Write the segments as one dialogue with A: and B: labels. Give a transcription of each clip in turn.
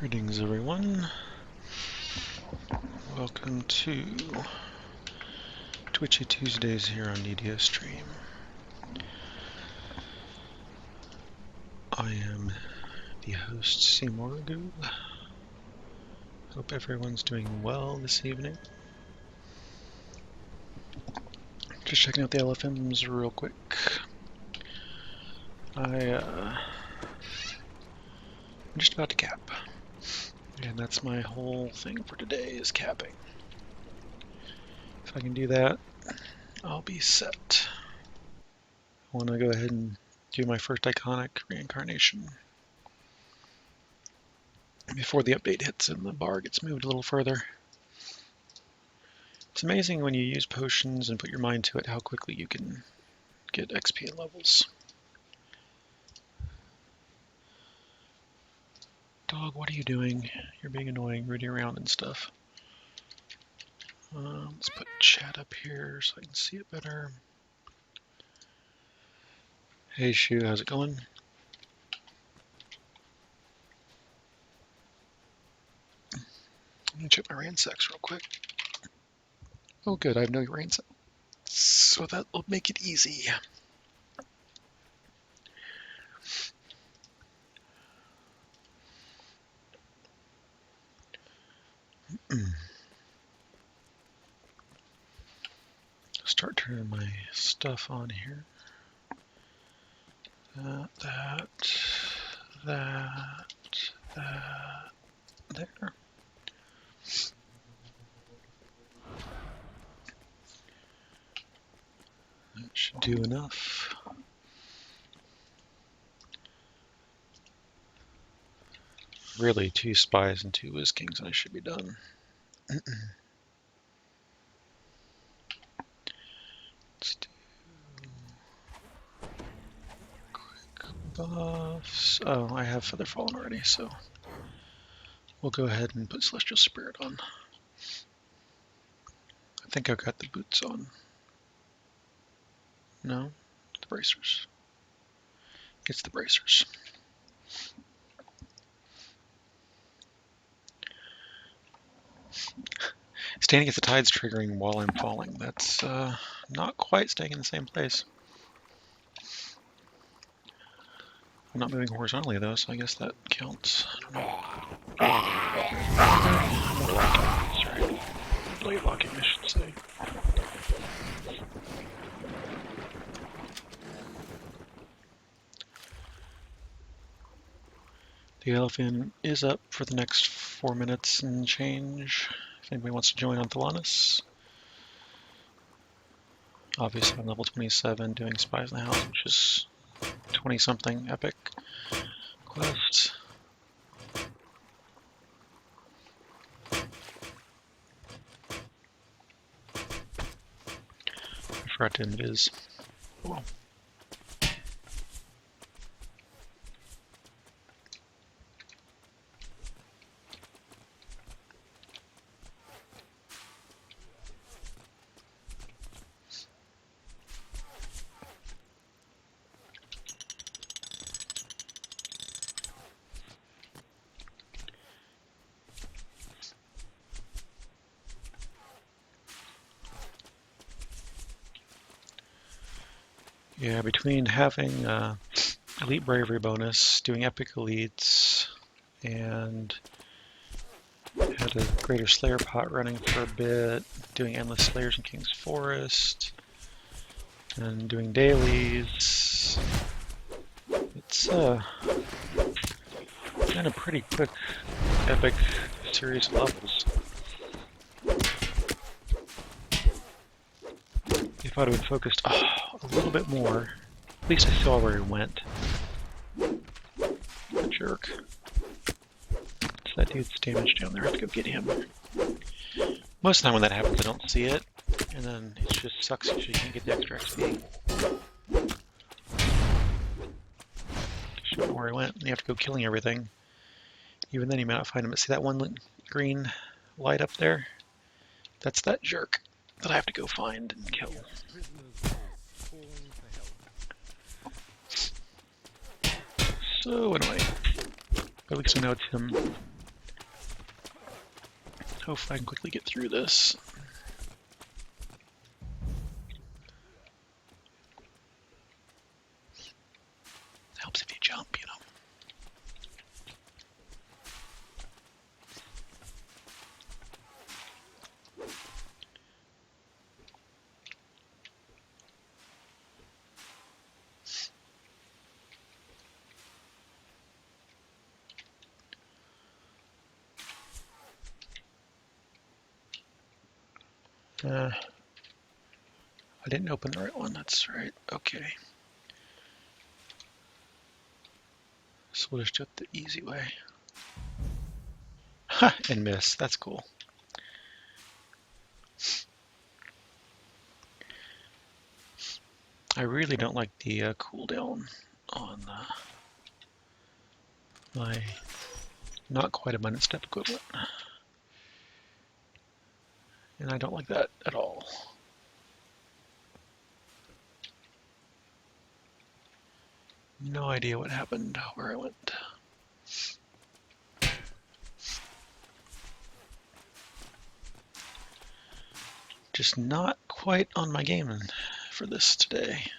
A: Greetings everyone, welcome to Twitchy Tuesdays here on DDO Stream. I am the host Seymour Goo. Hope everyone's doing well this evening. Just checking out the LFMs real quick. I'm just about to cap. And that's my whole thing for today, is capping. If I can do that, I'll be set. I want to go ahead and do my first iconic reincarnation before the update hits and the bar gets moved a little further. It's amazing when you use potions and put your mind to it how quickly you can get XP and levels. Dog, what are you doing? You're being annoying, rooting around and stuff. Let's put chat up here so I can see it better. Hey Shu, how's it going? Let me check my ransacs real quick. Oh good, I have no ransacs, so that will make it easy. Start turning my stuff on here. That, there. That should do enough. Really, 2 spies and 2 whiz kings and I should be done. Let's do quick buffs. Oh, I have Feather Fallen already, so we'll go ahead and put Celestial Spirit on. I think I've got the boots on. No, the bracers. It's the bracers. Standing at the tides triggering while I'm falling. That's not quite staying in the same place. I'm not moving horizontally though, so I guess that counts. I don't know. Sorry. Blade locking, I should say. The elephant is up for the next 4 minutes and change. If anybody wants to join on Thalanis. Obviously I'm level 27 doing Spies in the House, which is 20-something epic quest. I forgot to end it is. Well. Yeah, between having Elite Bravery bonus, doing Epic Elites, and had a Greater Slayer pot running for a bit, doing Endless Slayers in King's Forest, and doing dailies, it's been a pretty quick epic series of levels. If I'd have focused a little bit more, at least I saw where he went. The jerk. It's that dude's damage down there. I have to go get him. Most of the time when that happens, I don't see it, and then it just sucks because you can't get the extra XP. Just don't know where he went, and you have to go killing everything. Even then, you may not find him. But see that one green light up there? That's that jerk that I have to go find and kill. So anyway, at least I know it's him. Hopefully I can quickly get through this. Helps if you jump, you know. I didn't open the right one, that's right. Okay. So we'll just do it the easy way. Ha! And miss. That's cool. I really don't like the cooldown on my not quite abundant step equivalent. And I don't like that at all. No idea what happened, where I went. Just not quite on my game for this today.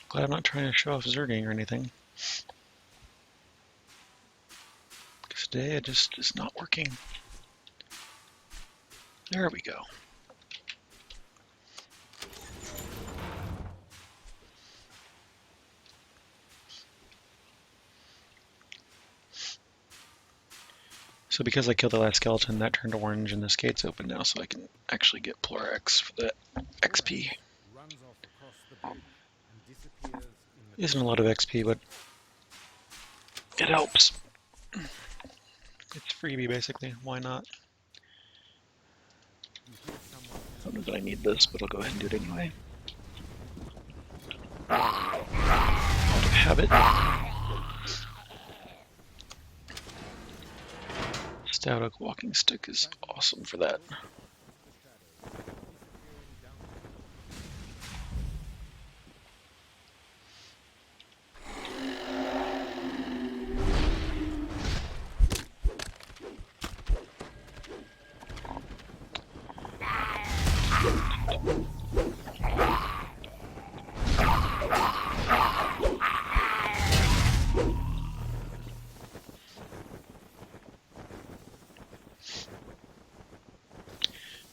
A: Glad I'm not trying to show off zerging or anything. Because today it just is not working. There we go. So because I killed the last skeleton, that turned orange and this gate's open now, so I can actually get X for the XP. Isn't a lot of XP, but it helps. It's freebie basically, why not? I don't know that I need this, but I'll go ahead and do it anyway. Out of habit. Stout oak walking stick is awesome for that.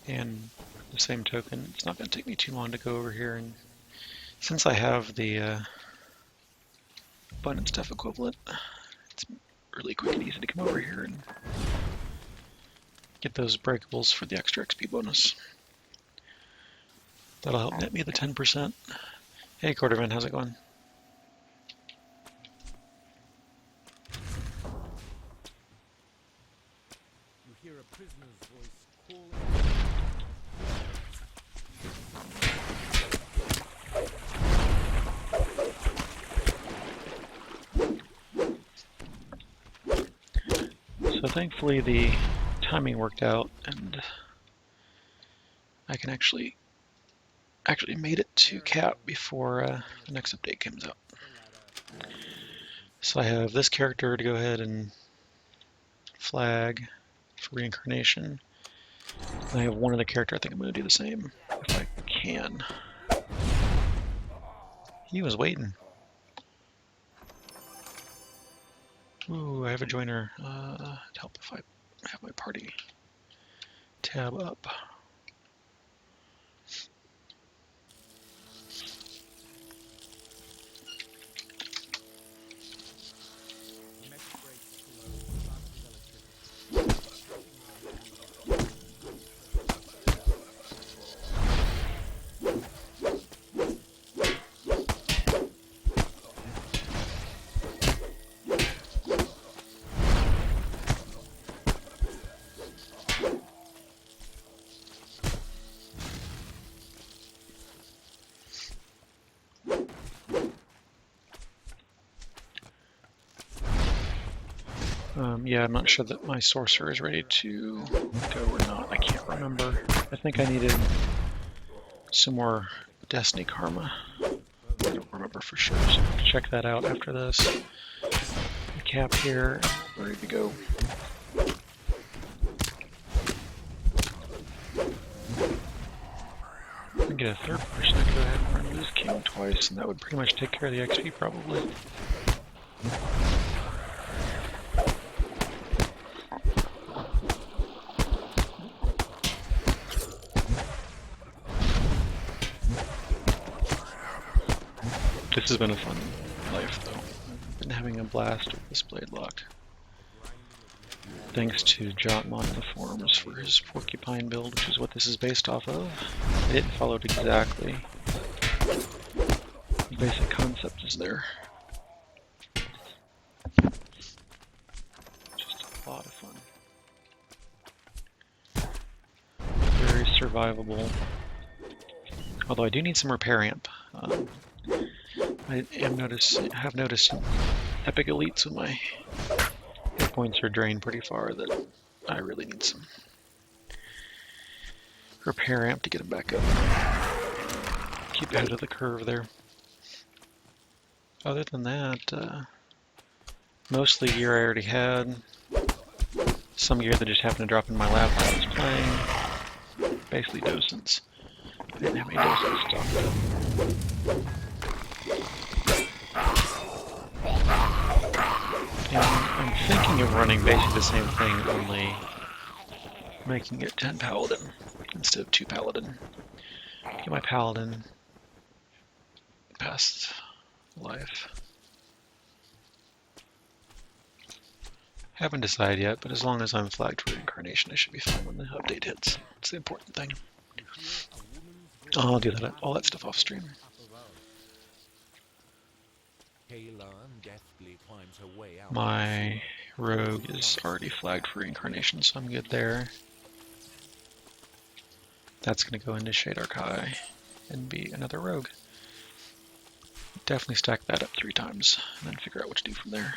A: And the same token, it's not going to take me too long to go over here, and since I have the abundant stuff equivalent, it's really quick and easy to come over here and get those breakables for the extra XP bonus. That'll help net me the 10%. Hey Cordovan, how's it going?
B: You hear a prisoner's voice calling.
A: So thankfully the timing worked out, and I can actually made it to cap before the next update comes out. So I have this character to go ahead and flag for reincarnation. And I have one other character I think I'm going to do the same if I can. He was waiting. Ooh, I have a joiner to help if I have my party tab up. Yeah, I'm not sure that my sorcerer is ready to go or not. I can't remember. I think I needed some more Destiny Karma. I don't remember for sure, so I'll check that out after this. Cap here, ready to go. get a third person, I could go ahead and run this king twice, and that would pretty much take care of the XP probably. This has been a fun life, though. I've been having a blast with this blade lock. Thanks to Jotmon in the forums for his porcupine build, which is what this is based off of. I didn't follow it exactly. The basic concept is there. Just a lot of fun. Very survivable. Although I do need some repair amp. I have noticed in epic elites when my hit points are drained pretty far that I really need some repair amp to get them back up. Keep ahead of the curve there. Other than that, mostly gear I already had. Some gear that just happened to drop in my lap while I was playing. Basically docents. I didn't have any docents stocked up. And I'm thinking of running basically the same thing, only making it 10 Paladin instead of 2 Paladin. Get my Paladin past life. Haven't decided yet, but as long as I'm flagged for reincarnation, I should be fine when the update hits. It's the important thing. I'll do that, all that stuff off stream. My rogue is already flagged for reincarnation, so I'm good there. That's going to go into Shade Archai and be another rogue. Definitely stack that up 3 times and then figure out what to do from there.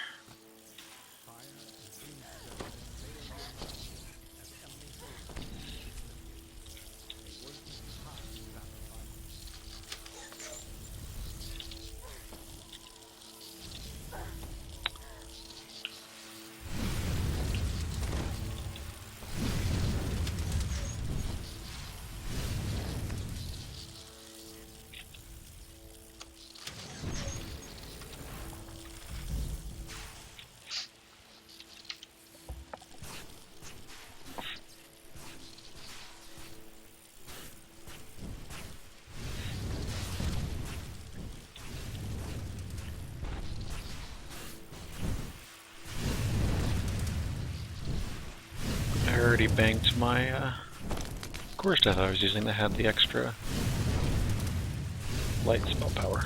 A: I already banked my core stuff I was using that had the extra light spell power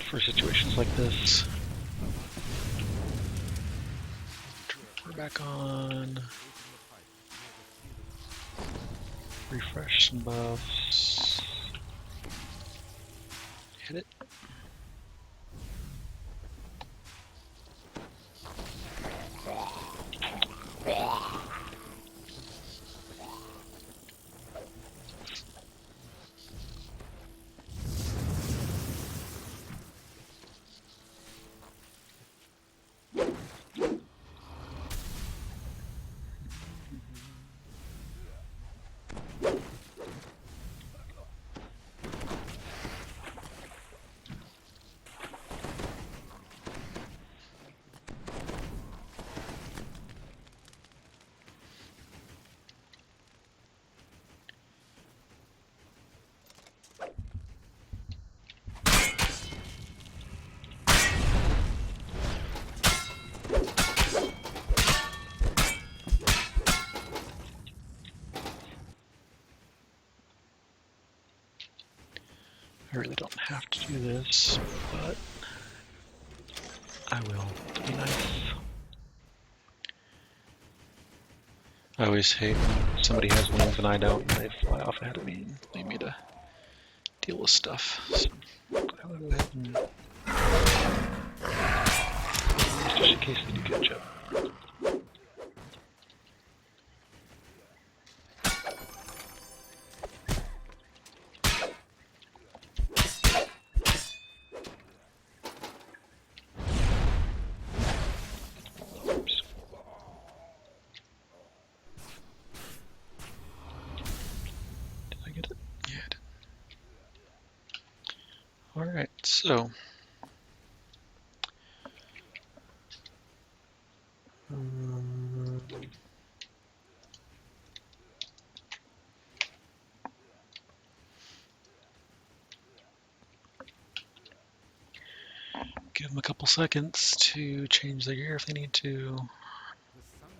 A: for situations like this. We're back on. Refresh some buffs. Hit it. I really don't have to do this, but I will to be nice. I always hate when somebody has wings and I don't, and they fly off ahead of me and leave me to deal with stuff. So I will go ahead and just in case they do catch up. Alright, so give them a couple seconds to change their gear if they need to.
B: The sunlight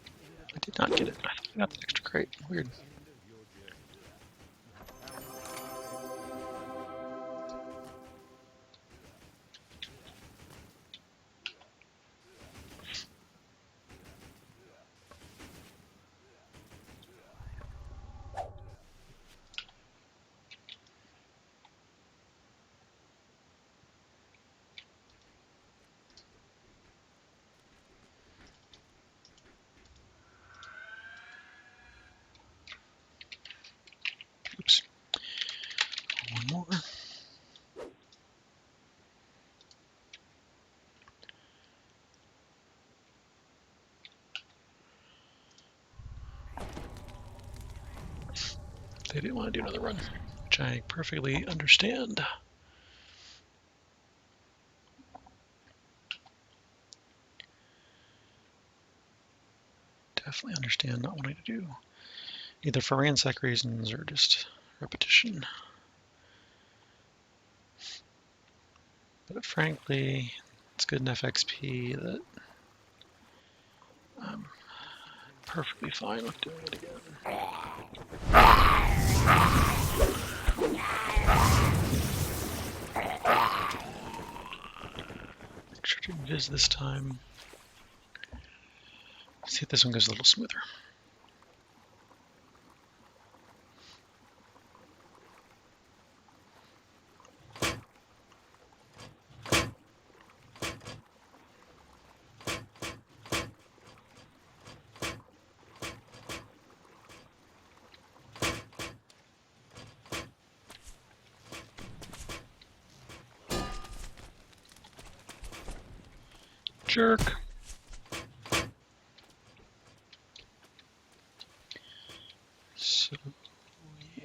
B: at the end of
A: I
B: the
A: did
B: tunnel
A: not get it. I thought I got the extra crate. Weird.
B: end of your journey. You have found the
A: Oops. One more. They didn't want to do another run, which I perfectly understand. Definitely understand not wanting to do, either for ransack reasons or just repetition. But frankly, it's good enough XP that I'm perfectly fine with doing it again. Make sure to invis this time. See if this one goes a little smoother. Jerk. So, yeah.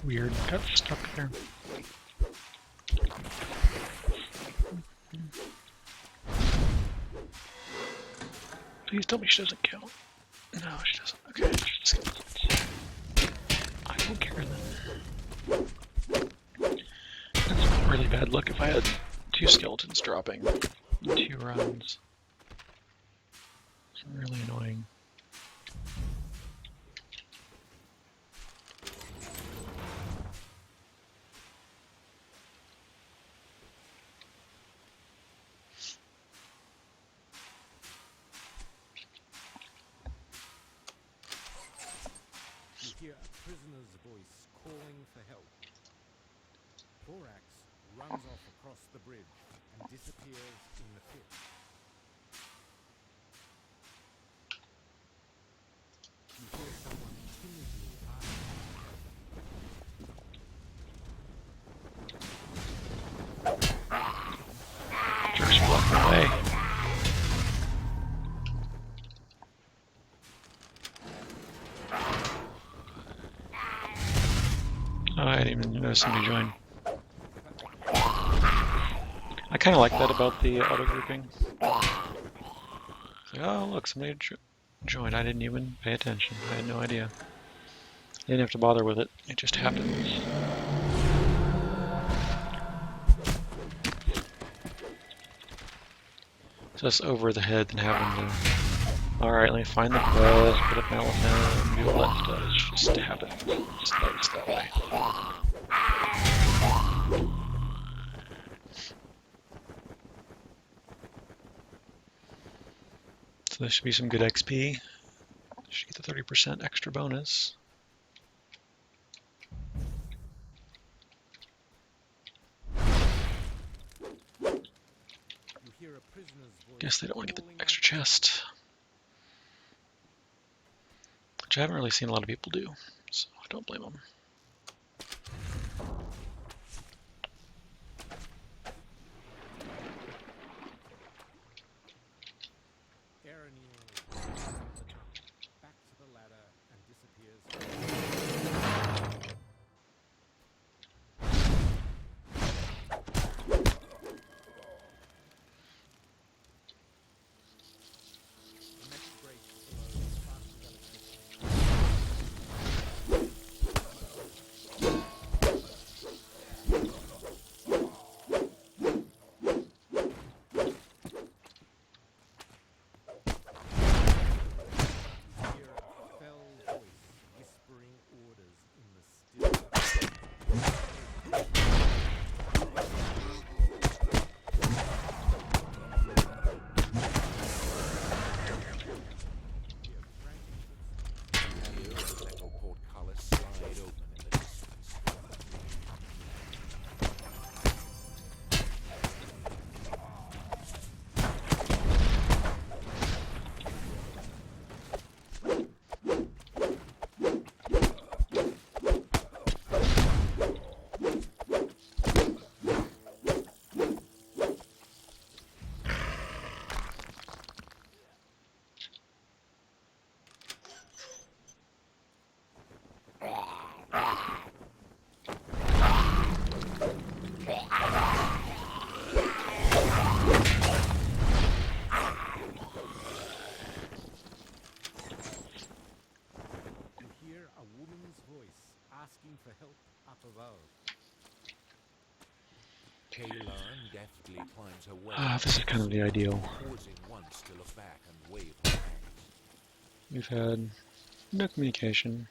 A: Weird, got stuck there. Please tell me she doesn't count. No, she doesn't. Okay, just skeletons. I don't care then. That's a really bad luck if I had 2 skeletons dropping in 2 runs. It's really annoying.
B: You hear a prisoner's voice calling for help. Thorax runs off across the bridge and disappears in the pit. You hear someone timidly ask,
A: Jerk's blocking away. Oh, I didn't even notice somebody join. I kind of like that about the auto grouping. It's like, oh look, somebody joined. I didn't even pay attention. I had no idea. I didn't have to bother with it. It just happens. just over the head than having to. Alright, let me find the quest, put up an elephant, and do all that stuff. It's just happen. It's nice that way. So this should be some good XP. Should get the 30% extra bonus.
B: You hear a prisoner's voice
A: Guess they don't want to get
B: calling
A: the extra
B: out for help.
A: chest. Which I haven't really seen a lot of people do, so I don't blame them.
B: Eriniel jumps from the jump, back to the ladder, and disappears. The next break below sparks of electricity. You hear a fell voice whispering orders in the still. Hear frantic footsteps.
C: The echo portcullis slide open in the distance.
B: You hear a woman's voice asking for help up above.
C: Kaylarn deftly climbs her way.
A: This is kind of the ideal.
C: Pausing once to look back and wave her hands.
A: We've had no communication.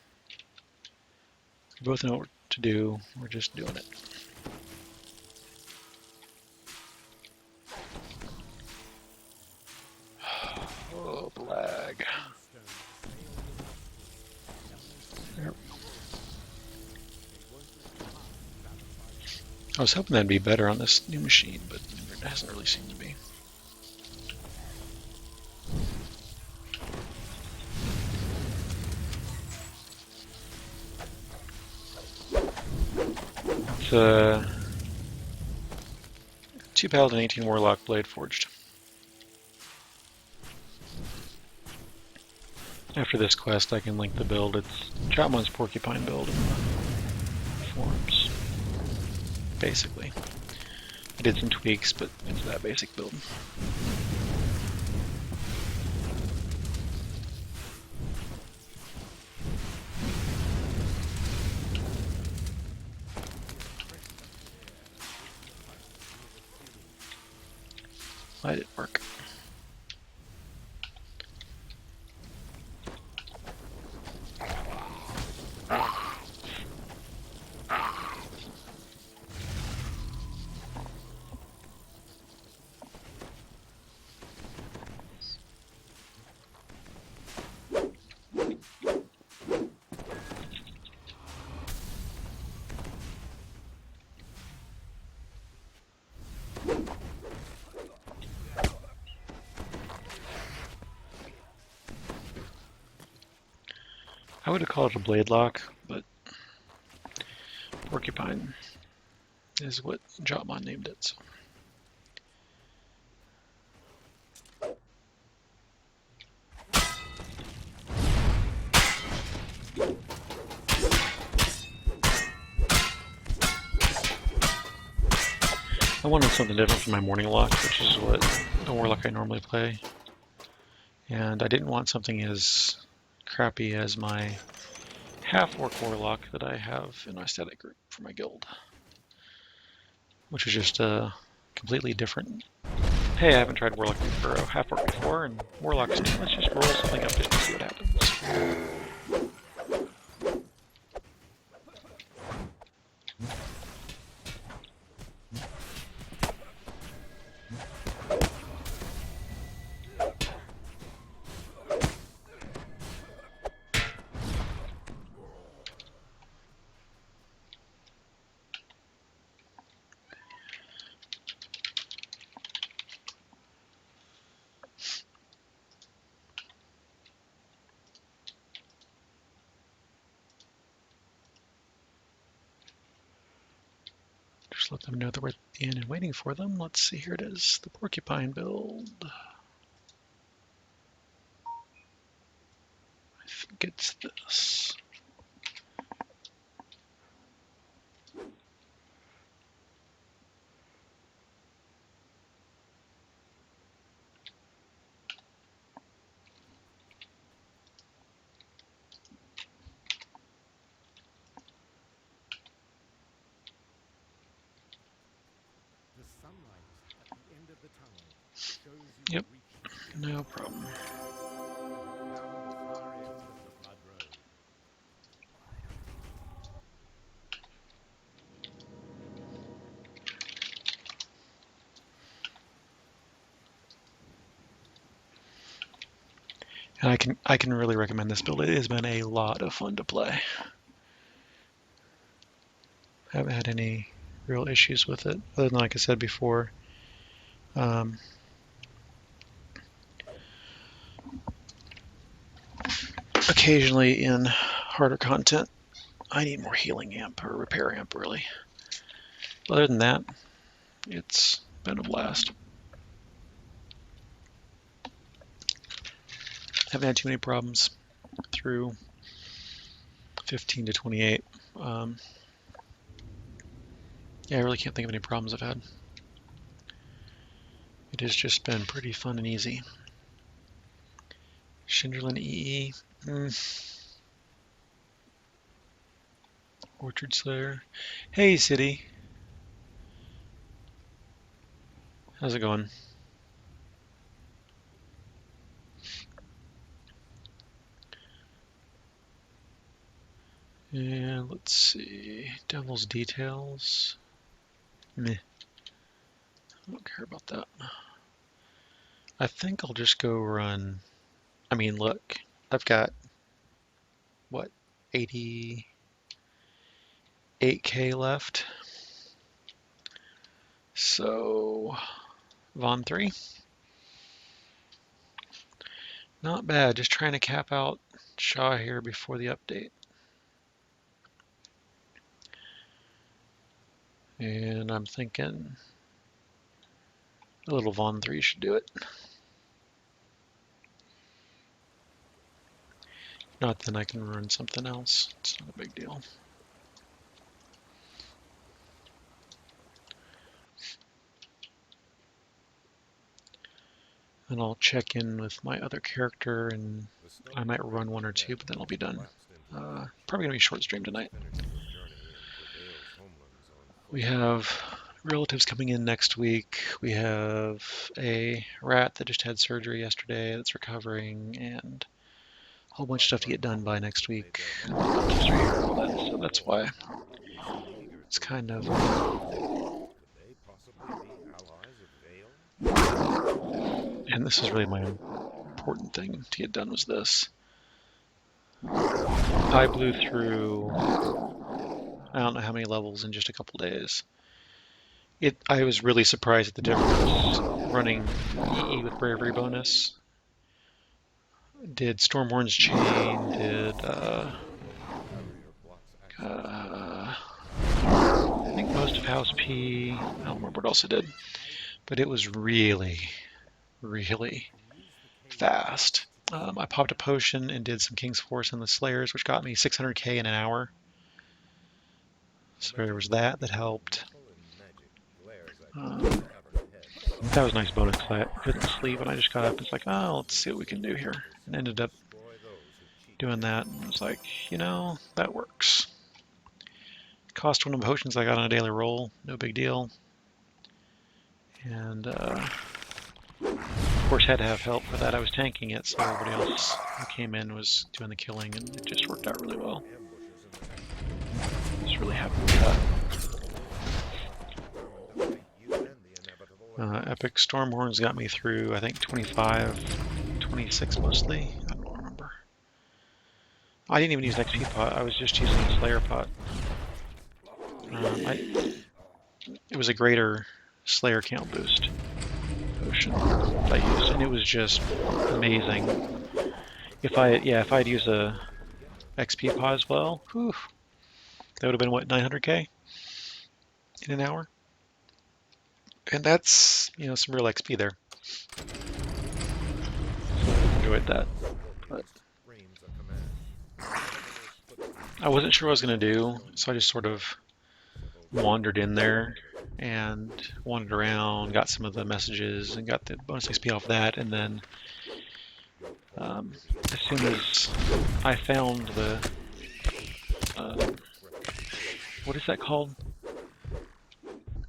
A: We both know what to do. We're just doing it. Oh, the lag.
B: Tombstones sail your nostrils.
A: There.
B: They won't let you pass without a fight.
A: I was hoping that'd be better on this new machine, but it hasn't really seemed to be. It's 2 Paladin, 18 Warlock, Blade Forged. After this quest, I can link the build. It's Chapman's Porcupine build in the forums. Basically. I did some tweaks, but it's that basic build. Why did it work? I would have called it a blade lock, but Porcupine is what Jotmon named it. So. I wanted something different from my morning lock, which is what the warlock I normally play. And I didn't want something as crappy as my half-orc warlock that I have in my static group for my guild, which is just completely different Hey, I haven't tried Warlock or Half-Orc before, and Warlock's new. Let's just roll something up just to see what happens. Just let them know that we're in and waiting for them. Let's see, here it is, the porcupine build. I think it's this.
B: The sunlight at the end of the tunnel shows you
A: Yep,
B: reached
A: no problem.
B: found the far end of the Blood Road.
A: And I can really recommend this build. It has been a lot of fun to play. Haven't had any real issues with it, other than like I said before. Occasionally in harder content, I need more healing amp or repair amp, really. Other than that, it's been a blast. Haven't had too many problems through 15 to 28. Yeah, I really can't think of any problems I've had. It has just been pretty fun and easy. Shinderlin EE. Orchard Slayer. Hey, City. How's it going? And let's see. Devil's Details. Meh. I don't care about that. I think I'll just go run. I mean, look, I've got, what, 88k left. So, Von 3. Not bad, just trying to cap out Shaw here before the update. And I'm thinking a little Von 3 should do it. Not then I can run something else. It's not a big deal. And I'll check in with my other character, and I might run one or two, but then I'll be done. Probably going to be a short stream tonight. We have relatives coming in next week. We have a rat that just had surgery yesterday that's recovering, and a whole bunch of stuff to get done by next week. So that's why it's kind of... And this is really my important thing to get done was this. I blew through I don't know how many levels in just a couple days. I was really surprised at the difference running EE with Bravery bonus. Did Stormhorn's Chain, did I think most of House P, I don't remember what else it did, but it was really, really fast. I popped a potion and did some King's Force and the Slayers, which got me 600k in an hour. So there was that helped. That was a nice bonus because I couldn't sleep and I just got up and was like, oh, let's see what we can do here. And ended up doing that and was like, you know, that works. Cost one of the potions I got on a daily roll, no big deal. And Of course, had to have help for that. I was tanking it, so everybody else who came in was doing the killing, and it just worked out really well. Just really happy with that. Epic Stormhorns got me through, I think, 25, 26 mostly. I don't remember. I didn't even use XP pot. I was just using the Slayer pot. It was a greater Slayer count boost potion that I used, and it was just amazing. If I'd used a XP pot as well, whew, that would have been what, 900k in an hour, and that's some real XP there. So I enjoyed that, but I wasn't sure what I was gonna do, so I just sort of wandered in there and wandered around, got some of the messages, and got the bonus XP off that, and then as soon as I found the what is that called?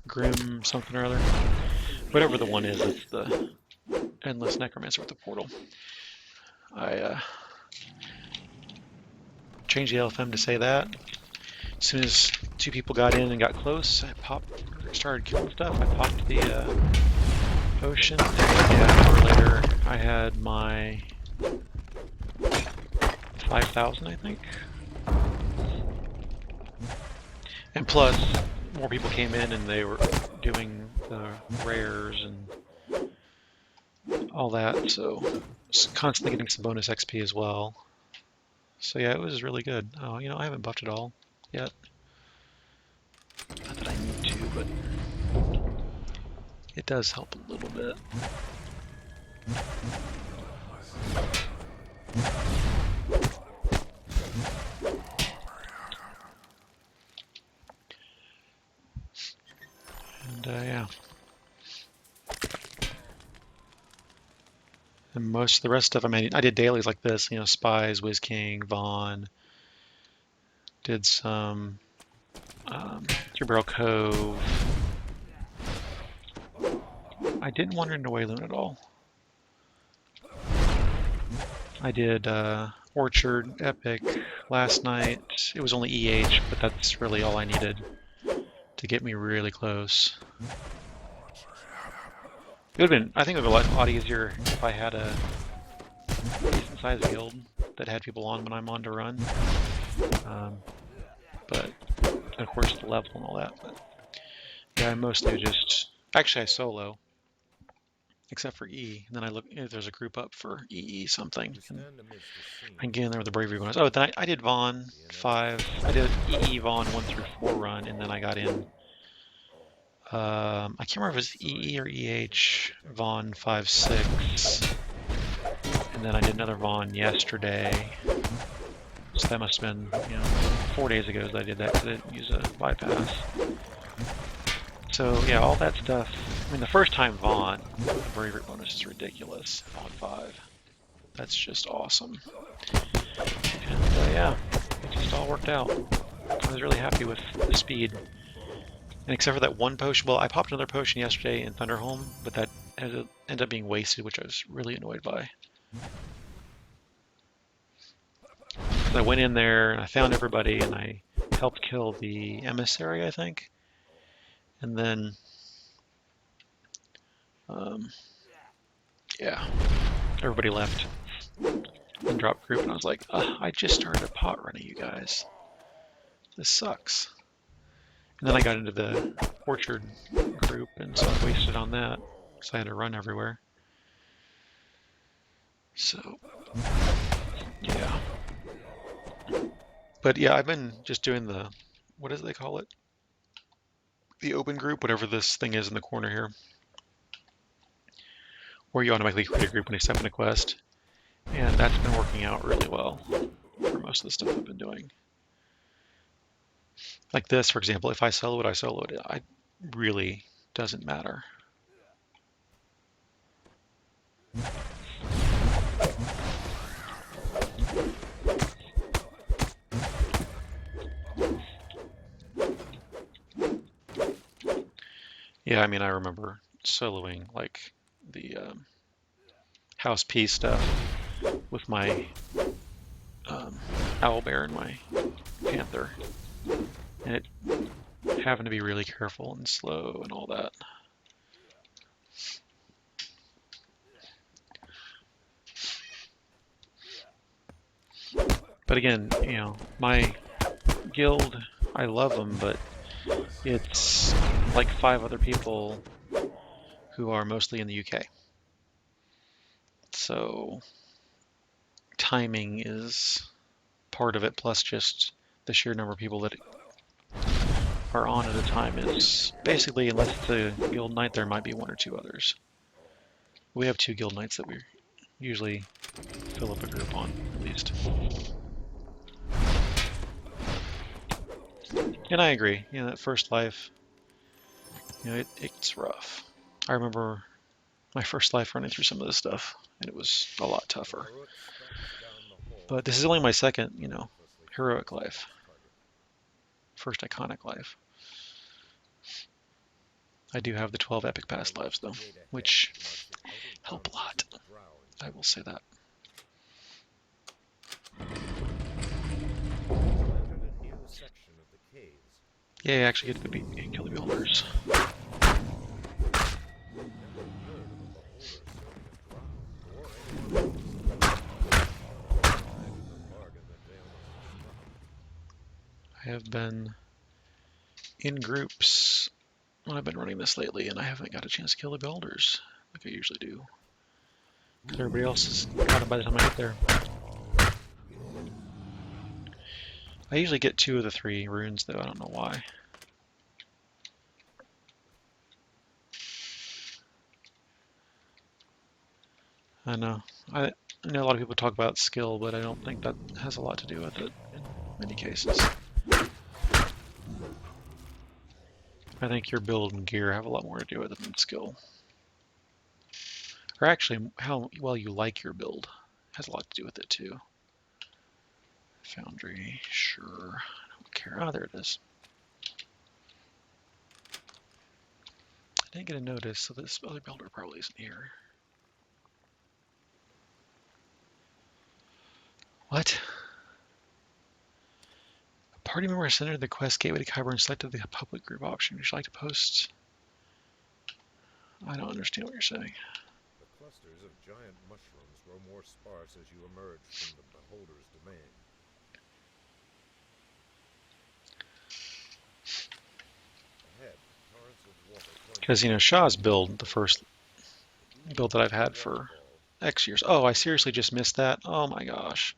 A: Grim something or other. Whatever the one is, it's the Endless Necromancer with the portal. I changed the LFM to say that. As soon as two people got in and got close, I started killing stuff. I popped the potion, and an hour later I had my 5,000, I think. And plus, more people came in and they were doing the rares and all that, so constantly getting some bonus XP as well. So yeah, it was really good. Oh, I haven't buffed it all yet. Not that I need to, but it does help a little bit. And yeah. And most of the rest of them, I did dailies like this, Spies, Wiz King, Vaughn. Did some Three Barrel Cove. I didn't wander into Wayloon at all. I did Orchard, Epic last night. It was only EH, but that's really all I needed to get me really close. It would have been, I think it would have been a lot easier if I had a decent sized guild that had people on when I'm on to run. But of course the level and all that. But yeah, I mostly just, actually I solo, except for E. And then I look if there's a group up for EE something. And I can get in there with the bravery bonus. Oh, then I did Vaughn 5. I did EE Vaughn 1 through 4 run, and then I got in. I can't remember if it was EE or EH Vaughn 5-6, and then I did another Vaughn yesterday. So that must have been 4 days ago that I did that because I didn't use a bypass. So yeah, all that stuff. I mean, the first time Vaughn, the bravery bonus is ridiculous. Vaughn 5, that's just awesome. And yeah, it just all worked out. I was really happy with the speed. And except for that one potion, well, I popped another potion yesterday in Thunderholm, but that ended up being wasted, which I was really annoyed by. I went in there and I found everybody and I helped kill the emissary, I think. And then, yeah, everybody left and dropped group, and I was like, I just started a pot running, you guys. This sucks. And then I got into the Orchard group, and so I wasted on that, because I had to run everywhere. So, yeah. But yeah, I've been just doing the, what do they call it? The open group, whatever this thing is in the corner here. Where you automatically create a group when you step in a quest. And that's been working out really well for most of the stuff I've been doing. Like this, for example, if I solo it, I solo it. It really doesn't matter. Yeah, I mean, I remember soloing like the House P stuff with my owlbear and my panther, and it having to be really careful and slow and all that. But again, you know, my guild, I love them, but it's like 5 other people who are mostly in the UK. So timing is part of it, plus just the sheer number of people that are on at a time is basically, unless it's a guild night, there might be 1 or 2 others. We have 2 guild nights that we usually fill up a group on, at least. And I agree, you know, that first life, you know, it's rough. I remember my first life running through some of this stuff, and it was a lot tougher. But this is only my second, you know, heroic life. First iconic life. I do have the 12 epic past lives, though, which help a lot. I will say that. Yeah, I actually get to kill the beholders. I have been in groups when I've been running this lately, and I haven't got a chance to kill the beholders like I usually do. Because everybody else is got them by the time I get there. I usually get 2 of the 3 runes, though. I don't know why. I know. I know a lot of people talk about skill, but I don't think that has a lot to do with it in many cases. I think your build and gear have a lot more to do with it than skill. Or actually, how well you like your build has a lot to do with it too. Foundry, sure. I don't care. Oh, there it is. I didn't get a notice, so this other builder probably isn't here. What? A party member has entered the quest gateway to Kyber and selected the public group option. Would you like to post? I don't understand what you're saying.
D: The clusters of giant mushrooms grow more sparse as you emerge from the beholder's domain. Ahead, torrents of water.
A: Because, you know, Shaw's build, the first build that I've had for X years. Oh, I seriously just missed that? Oh my gosh.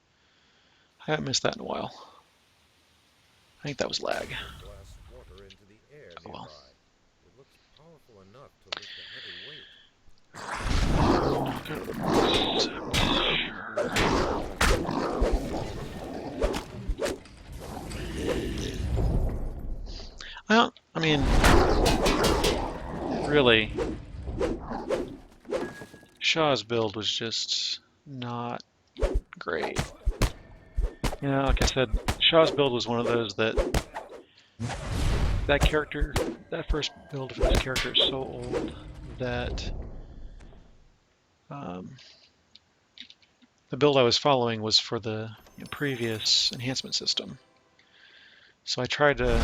A: I haven't missed that in a while. I think that was lag.
D: Blast water into the air
A: Oh well.
D: nearby. It looks powerful enough to lift a heavy weight. Well, I mean, really, Shaw's build was just not great. You know, like I said, Shaw's build was one of those that character, that first build for this character is so old that the build I was following was for the previous enhancement system. So I tried to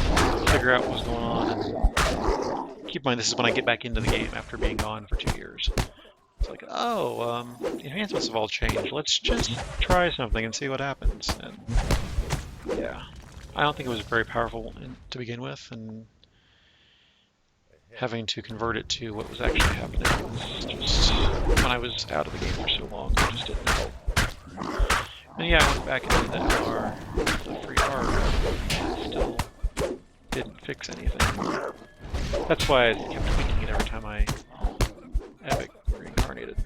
D: figure out what was going on, and keep in mind this is when I get back into the game after being gone for 2 years. It's like, oh, the enhancements have all changed. Let's just try something and see what happens. And yeah, I don't think it was very powerful to begin with, and having to convert it to what was actually happening was just, when I was out of the game for so long, it just didn't help. And yeah, I went back and did the LR, the free art, still didn't fix anything. That's why I kept tweaking it every time I epic reincarnated.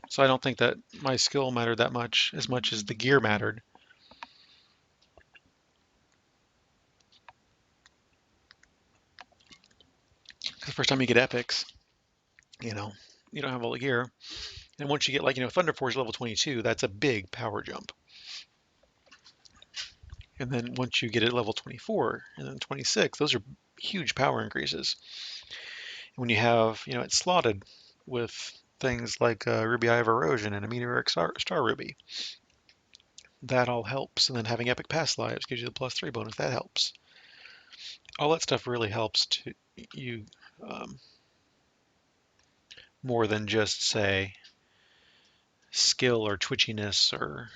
D: So I don't think that my skill mattered that much as the gear mattered. The first time you get epics, you know, you don't have all the gear. And once you get like, Thunder Forge level 22, that's a big power jump. And then once you get it level 24 and then 26, those are huge power increases. And when you have, it's slotted with things like Ruby Eye of Erosion and a Meteoric Star Ruby, that all helps. And then having Epic Past Lives gives you the +3 bonus, that helps. All that stuff really helps to you more than just, say, skill or twitchiness or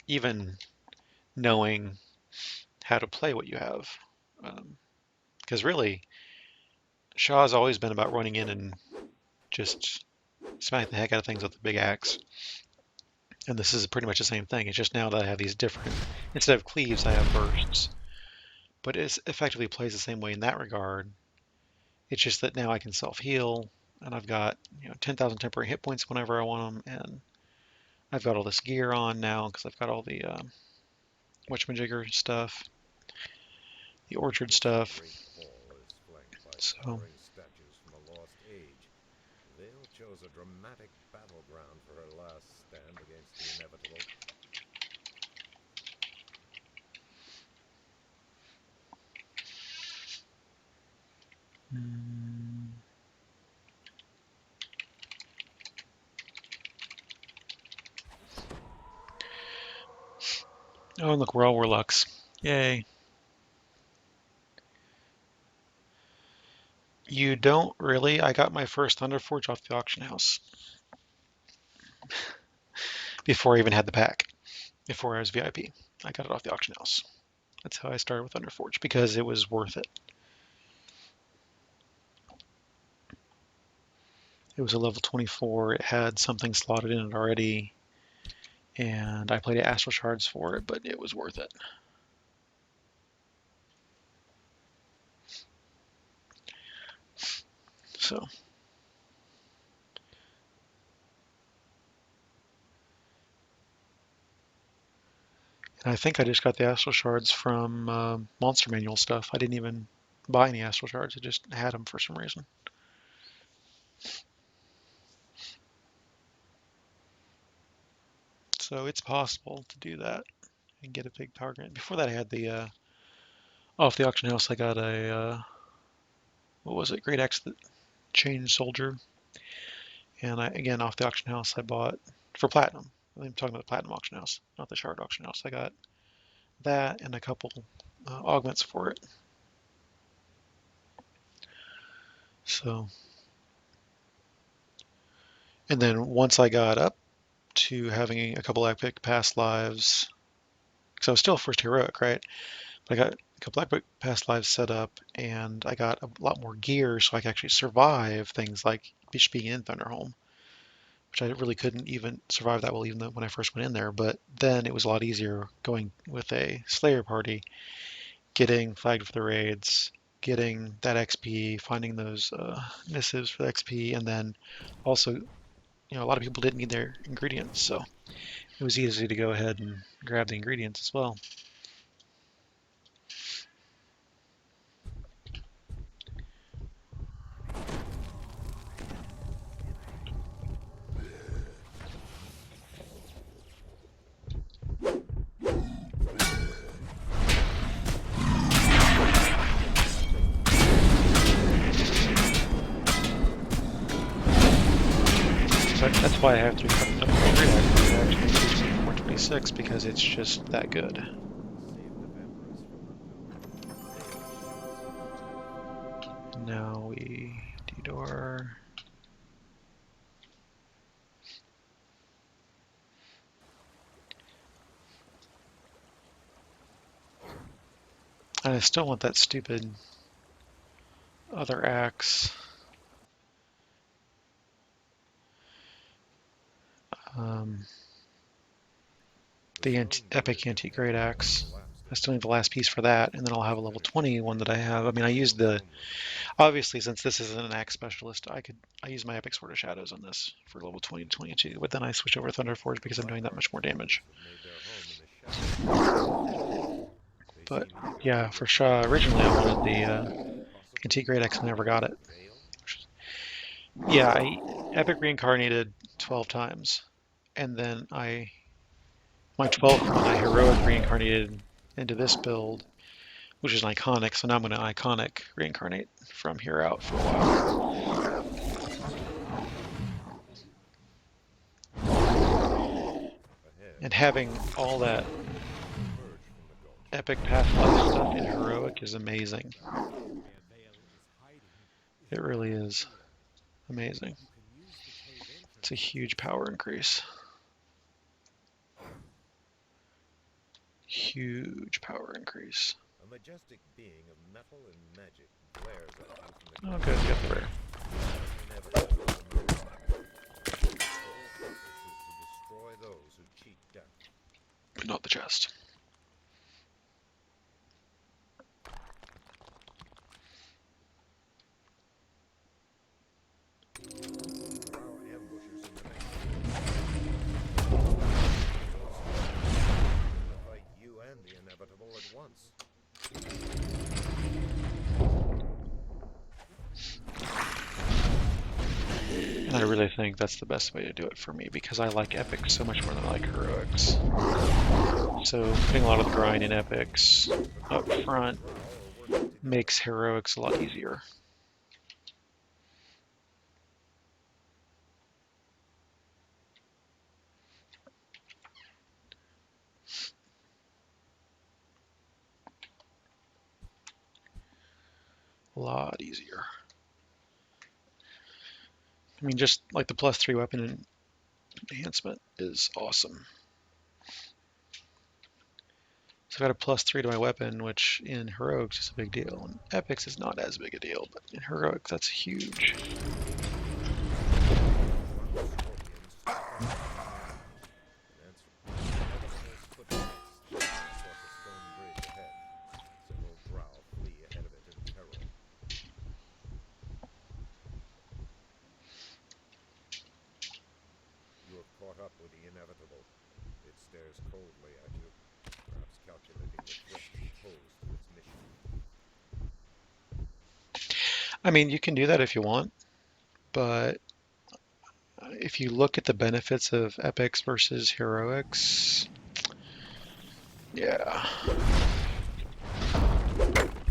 D: even knowing how to play what you have. Because really, Shaw's always been about running in and just smack the heck out of things with the big axe. And this is pretty much the same thing. It's just now that I have these different, instead of cleaves, I have bursts. But it effectively plays the same way in that regard. It's just that now I can self-heal, and I've got 10,000 temporary hit points whenever I want them, and I've got all this gear on now because I've got all the whatchamajigger stuff, the orchard
B: This
D: stuff.
B: great hall is flanked by
D: So
B: towering statues from a lost age. Vale chose a dramatic battleground for her last stand against the inevitable.
D: oh, and look, we're all warlocks. Yay. You don't really. I got my first Thunderforge off the auction house before I even had the pack. Before I was VIP, I got it off the auction house. That's how I started with Thunderforge because it was worth it. It was a level 24. It had something slotted in it already, and I played Astral Shards for it, but it was worth it. So. And I think I just got the Astral Shards from Monster Manual stuff. I didn't even buy any Astral Shards. I just had them for some reason. So it's possible to do that and get a big power grant. Before that, I had the off the auction house. I got a what was it? Great Axe Chain Soldier. And again, off the auction house, I bought for platinum. I'm talking about the platinum auction house, not the shard auction house. I got that and a couple augments for it. So, and then once I got up to having a couple epic past lives, because I was still first heroic, right? But I got a couple epic past lives set up, and I got a lot more gear, so I could actually survive things like being in Thunderholm, which I really couldn't even survive that well, even though when I first went in there. But then it was a lot easier going with a Slayer party, getting flagged for the raids, getting that XP, finding those missives for the XP, and then also, a lot of people didn't need their ingredients, so it was easy to go ahead and grab the ingredients as well. So that's why I have to cut up the grid actually to 426 because it's just that good. Now we de-door. And I still want that stupid other axe. The epic antique great axe. I still need the last piece for that, and then I'll have a level 20 one that I have. I mean, I used the, obviously since this isn't an axe specialist, I use my epic sword of shadows on this for level 20 to 22, but then I switch over to Thunderforge because I'm doing that much more damage. But yeah, for Shaw, originally I wanted the antique great axe and never got it.
A: Yeah, I epic reincarnated 12 times, and then my 12th one I heroic reincarnated into this build, which is an iconic. So now I'm going to iconic reincarnate from here out for a while.
C: Ahead,
A: And having all that
C: emerge from the gulch.
A: epic past life stuff in heroic is amazing.
B: Where Vale is hiding is
A: It really is
B: clear.
A: amazing.
B: You can use the cave
A: It's a
B: entrance
A: huge
B: to
A: power increase. Huge power increase.
C: A majestic being of metal and magic glares at you from the
A: Oh, good, you got the rare.
C: inevitable of the moon. Its sole purpose is to destroy those who cheat death.
A: But not the chest.
C: Drow ambushes in the next to fight you and the inevitable at once.
A: And I really think that's the best way to do it for me because I like epics so much more than I like heroics. So putting a lot of the grind in epics up front
C: Drow are working together.
A: makes heroics a lot easier. A lot easier. I mean, just like the +3 weapon enhancement is awesome. So I've got a +3 to my weapon, which in heroics is a big deal. In epics is not as big a deal, but in heroics that's huge.
C: You have caught up with the inevitable. It stares coldly at you, perhaps calculating the threat you pose to its mission.
A: I mean, you can do that if you want, but if you look at the benefits of epics versus heroics, yeah.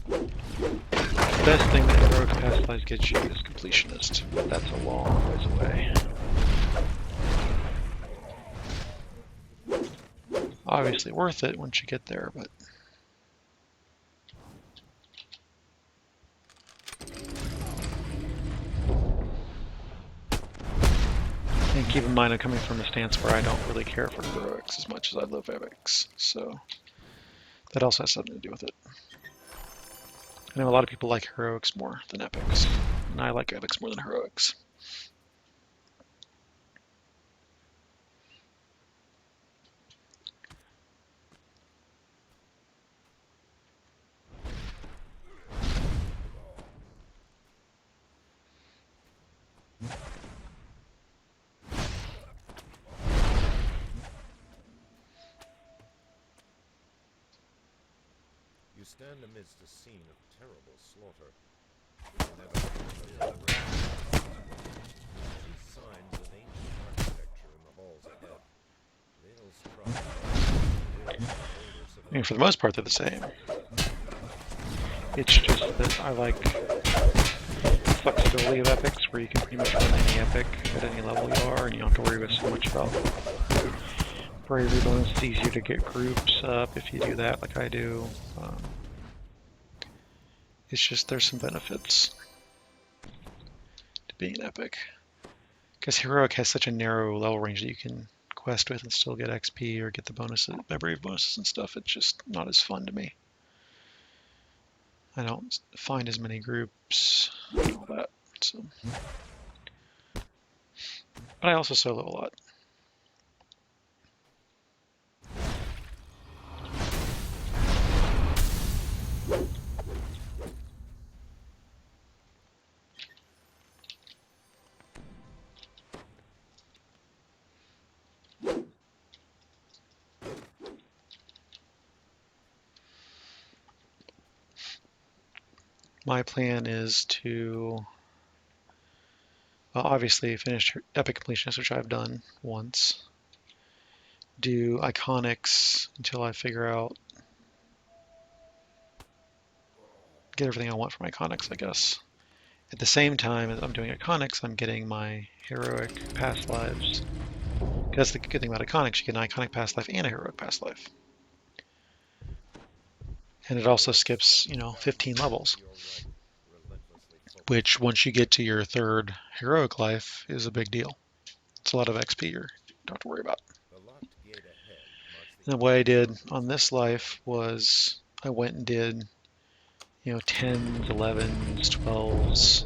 A: The best thing that heroics past lives gets you is completionist, but that's a long ways away. Obviously worth it once you get there, but and keep in mind I'm coming from a stance where I don't really care for heroics as much as I love epics, so that also has something to do with it. I know a lot of people like heroics more than epics, and I like epics more than heroics.
C: You stand amidst a scene of terrible slaughter. The inevitable see signs of ancient architecture in the halls ahead. Vale's trust.
A: I mean, for the most part, they're the same. It's just that I like flexibility of epics, where you can pretty much run any epic at any level you are, and you don't have to worry about so much about bravery bonus. It's easier to get groups up if you do that, like I do. It's just there's some benefits to being an epic, because heroic has such a narrow level range that you can quest with and still get XP or get the bonuses, brave bonuses and stuff. It's just not as fun to me. I don't find as many groups and all that. So, but I also solo a lot. My plan is to
D: well, obviously finish Epic Completionist, which I've done once. Do Iconics until I figure out, get everything I want from Iconics, I guess. At the same time as I'm doing Iconics, I'm getting my Heroic Past Lives. That's the good thing about Iconics, you get an Iconic Past Life and a Heroic Past Life. And it also skips, 15 levels, which once you get to your third Heroic Life is a big deal. It's a lot of XP you don't have to worry about. And what I did on this life was I went and did, 10s, 11s, 12s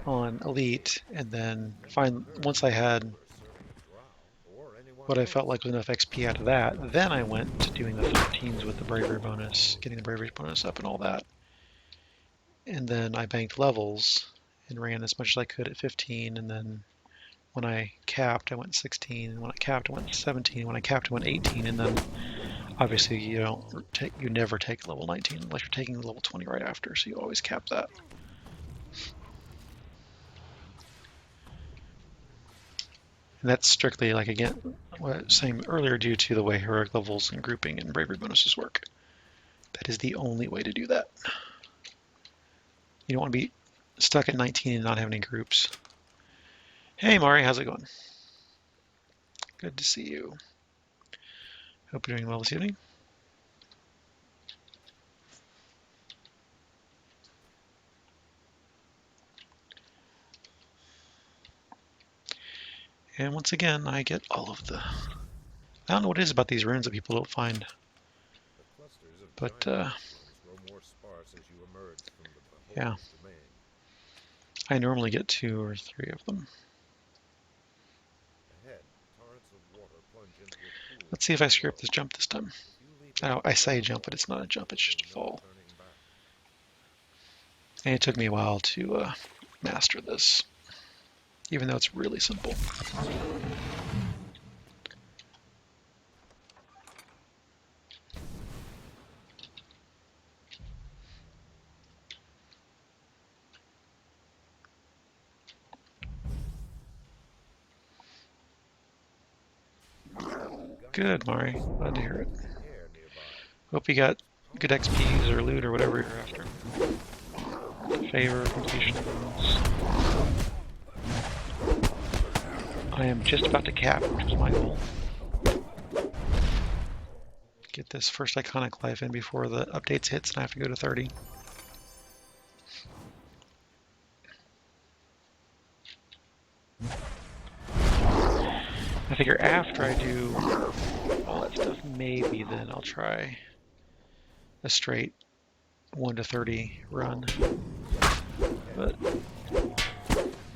D: on Elite, and then once I had what I felt like was enough XP out of that, then I went to doing the 13s with the Bravery bonus, getting the Bravery bonus up and all that. And then I banked levels and ran as much as I could at 15, and then when I capped, I went 16, and when I capped, I went 17, when I capped, I went 18, and then obviously you never take level 19 unless you're taking level 20 right after, so you always cap that. And that's strictly, like, again, what I was saying earlier, due to the way heroic levels and grouping and bravery bonuses work. That is the only way to do that. You don't want to be stuck at 19 and not have any groups. Hey Mari, how's it going? Good to see you. Hope you're doing well this evening. And once again, I get all of the... I don't know what it is about these runes that people don't find. But, yeah. I normally get 2 or 3 of them. Let's see if I screw up this jump this time. I say jump, but it's not a jump, it's just a fall. And it took me a while to master this, even though it's really simple. Good, Mari. Glad to hear it. Hope you got good XPs or loot or whatever you're after. Favor, completions. I am just about to cap, which is my goal. Get this first iconic life in before the updates hits and I have to go to 30. I figure after I do all that stuff, maybe then I'll try a straight 1 to 30 run. But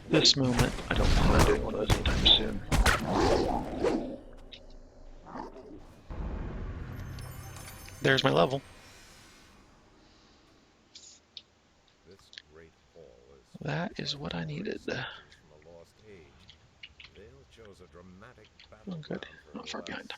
D: this moment, I don't plan on doing one of those anytime soon. There's my level. That is what I needed. Oh, good. Not far behind.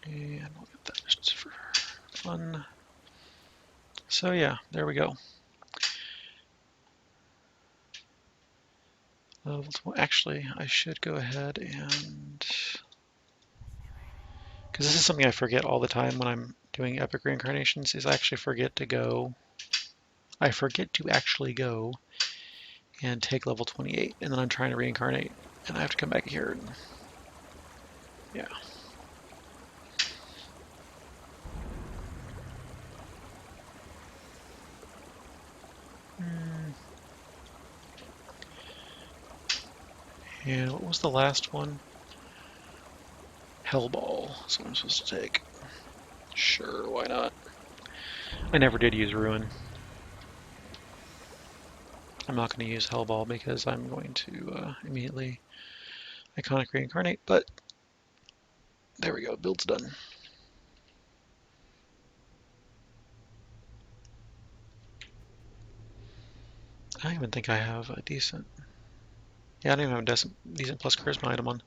D: And we'll get that just for fun. So yeah, there we go. Actually, I should go ahead and... because this is something I forget all the time when I'm doing epic reincarnations, is I forget to actually go and take level 28, and then I'm trying to reincarnate, and I have to come back here and... yeah. And what was the last one? Hellball. That's what I'm supposed to take. Sure, why not? I never did use Ruin. I'm not going to use Hellball because I'm going to immediately Iconic Reincarnate, but there we go, build's done. I don't even think I have a decent... Yeah, I don't even have a decent plus charisma item on.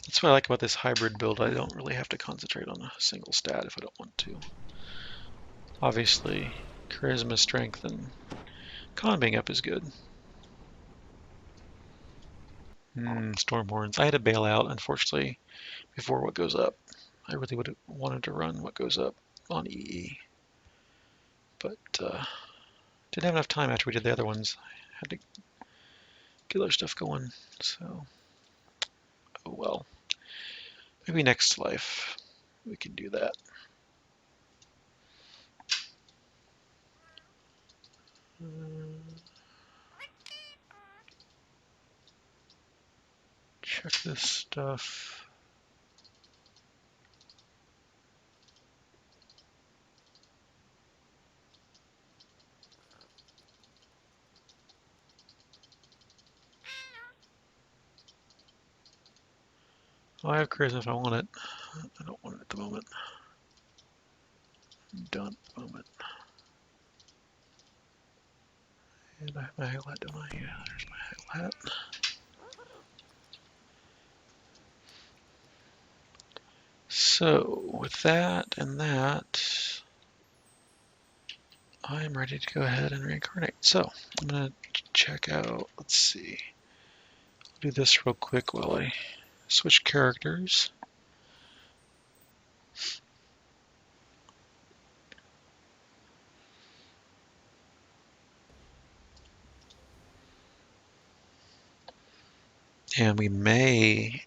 D: That's what I like about this hybrid build. I don't really have to concentrate on a single stat if I don't want to. Obviously, charisma, strength, and con being up is good. Stormhorns. I had to bail out, unfortunately, before what goes up. I really would have wanted to run what goes up on EE. But didn't have enough time after we did the other ones. I had to get other stuff going, so oh well. Maybe next life we can do that. Check this stuff. Oh, I have charisma if I want it. I don't want it at the moment. I'm done at the moment. And I have my haggle hat, don't I? Yeah, there's my haggle hat. So, with that and that, I'm ready to go ahead and reincarnate. So, I'm going to check out, let's see. I'll do this real quick while I switch characters. And we may...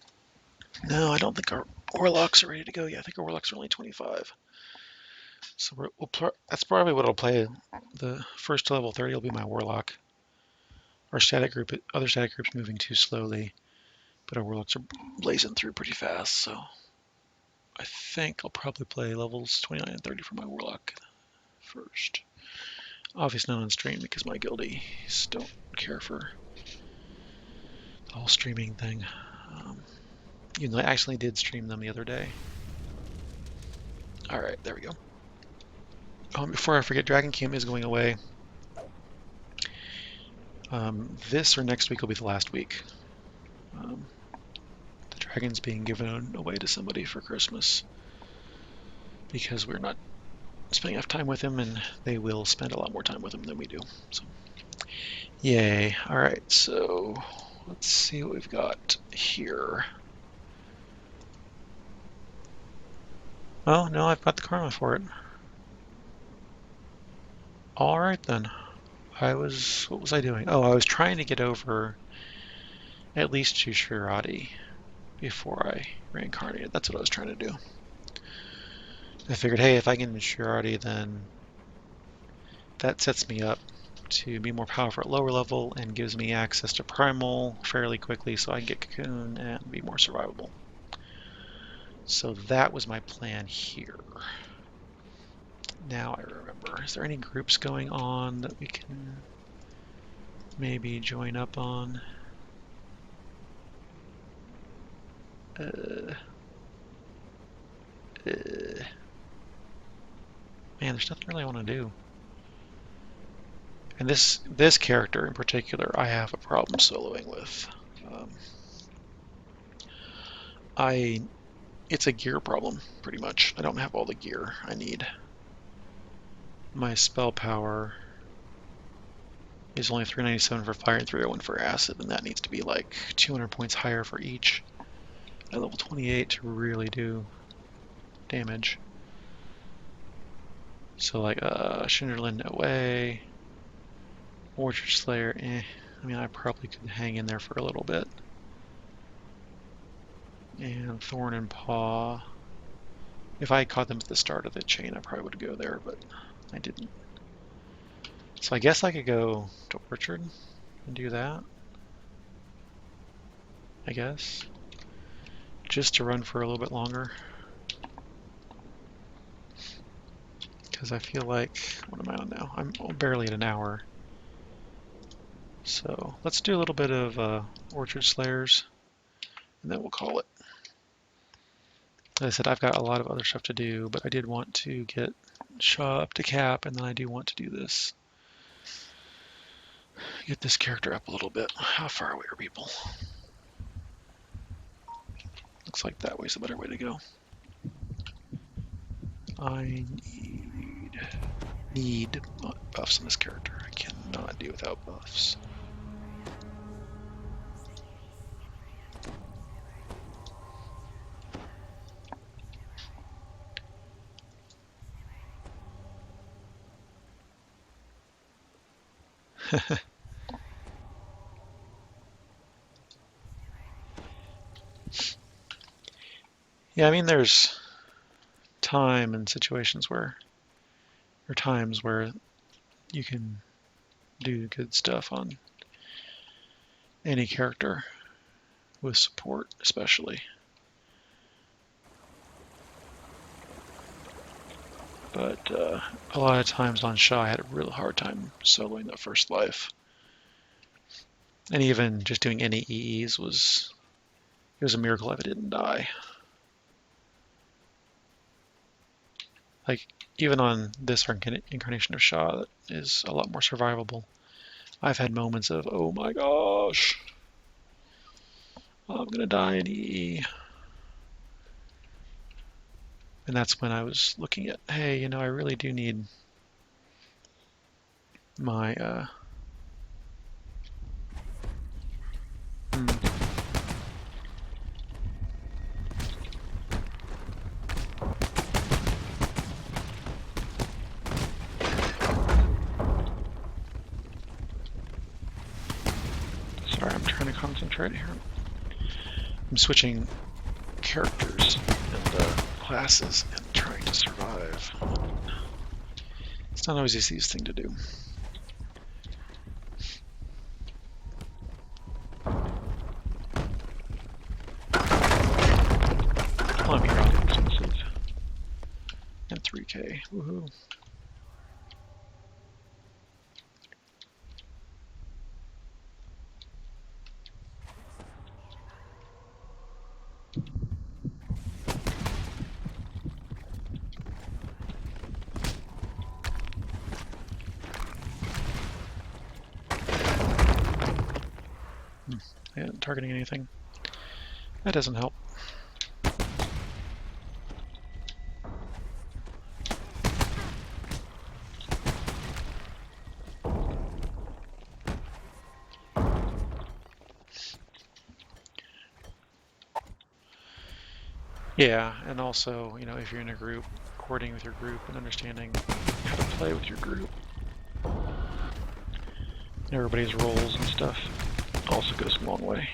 D: No, I don't think our Warlocks are ready to go yet. I think our Warlocks are only 25. So that's probably what I'll play. The first to level 30 will be my Warlock. Our static group, other static groups moving too slowly, but our Warlocks are blazing through pretty fast, so I think I'll probably play levels 29 and 30 for my Warlock first. Obviously not on stream because my guildies don't care for the whole streaming thing. Even though I actually did stream them the other day. Alright, there we go. Before I forget, Dragon Camp is going away. This or next week will be the last week. The dragon's being given away to somebody for Christmas because we're not spending enough time with him, and they will spend a lot more time with him than we do. So, yay. Alright, so let's see what we've got here. Oh, no, I've got the karma for it. Alright then. What was I doing? Oh, I was trying to get over at least to Shirati before I reincarnated. That's what I was trying to do. I figured, hey, if I can Shirati, then that sets me up to be more powerful at lower level and gives me access to Primal fairly quickly so I can get Cocoon and be more survivable. So that was my plan here. Now I remember. Is there any groups going on that we can maybe join up on? Man, there's nothing really I want to do. And this character in particular, I have a problem soloing with. It's a gear problem, pretty much. I don't have all the gear I need. My spell power is only 397 for fire and 301 for acid, and that needs to be like 200 points higher for each at level 28 to really do damage. So like Shinderland, no way. Orchard Slayer, I mean, I probably could hang in there for a little bit. And Thorn and Paw. If I caught them at the start of the chain, I probably would go there, but I didn't. So I guess I could go to Orchard and do that. I guess. Just to run for a little bit longer. Because I feel like, what am I on now? I'm barely at an hour. So let's do a little bit of Orchard Slayers, and then we'll call it. As I said, I've got a lot of other stuff to do, but I did want to get Shaw up to cap, and then I do want to do this. Get this character up a little bit. How far away are people? Looks like that way's a better way to go. I need buffs in this character. I cannot do without buffs. Yeah, I mean, there's time and situations where, or times where you can do good stuff on any character, with support especially. But a lot of times on Shaw, I had a real hard time soloing that first life. And even just doing any EEs was, it was a miracle if it didn't die. Like, even on this incarnation of Shaw, that is a lot more survivable. I've had moments of, oh my gosh, I'm gonna die in EE. And that's when I was looking at, hey, you know, I really do need my, sorry, I'm trying to concentrate here. I'm switching characters and classes and trying to survive. It's not always the easiest thing to do. I'm here on expensive. And 3K. Woohoo. And targeting anything. That doesn't help. Yeah, and also, you know, if you're in a group, coordinating with your group and understanding how to play with your group, everybody's roles and stuff also goes a long way.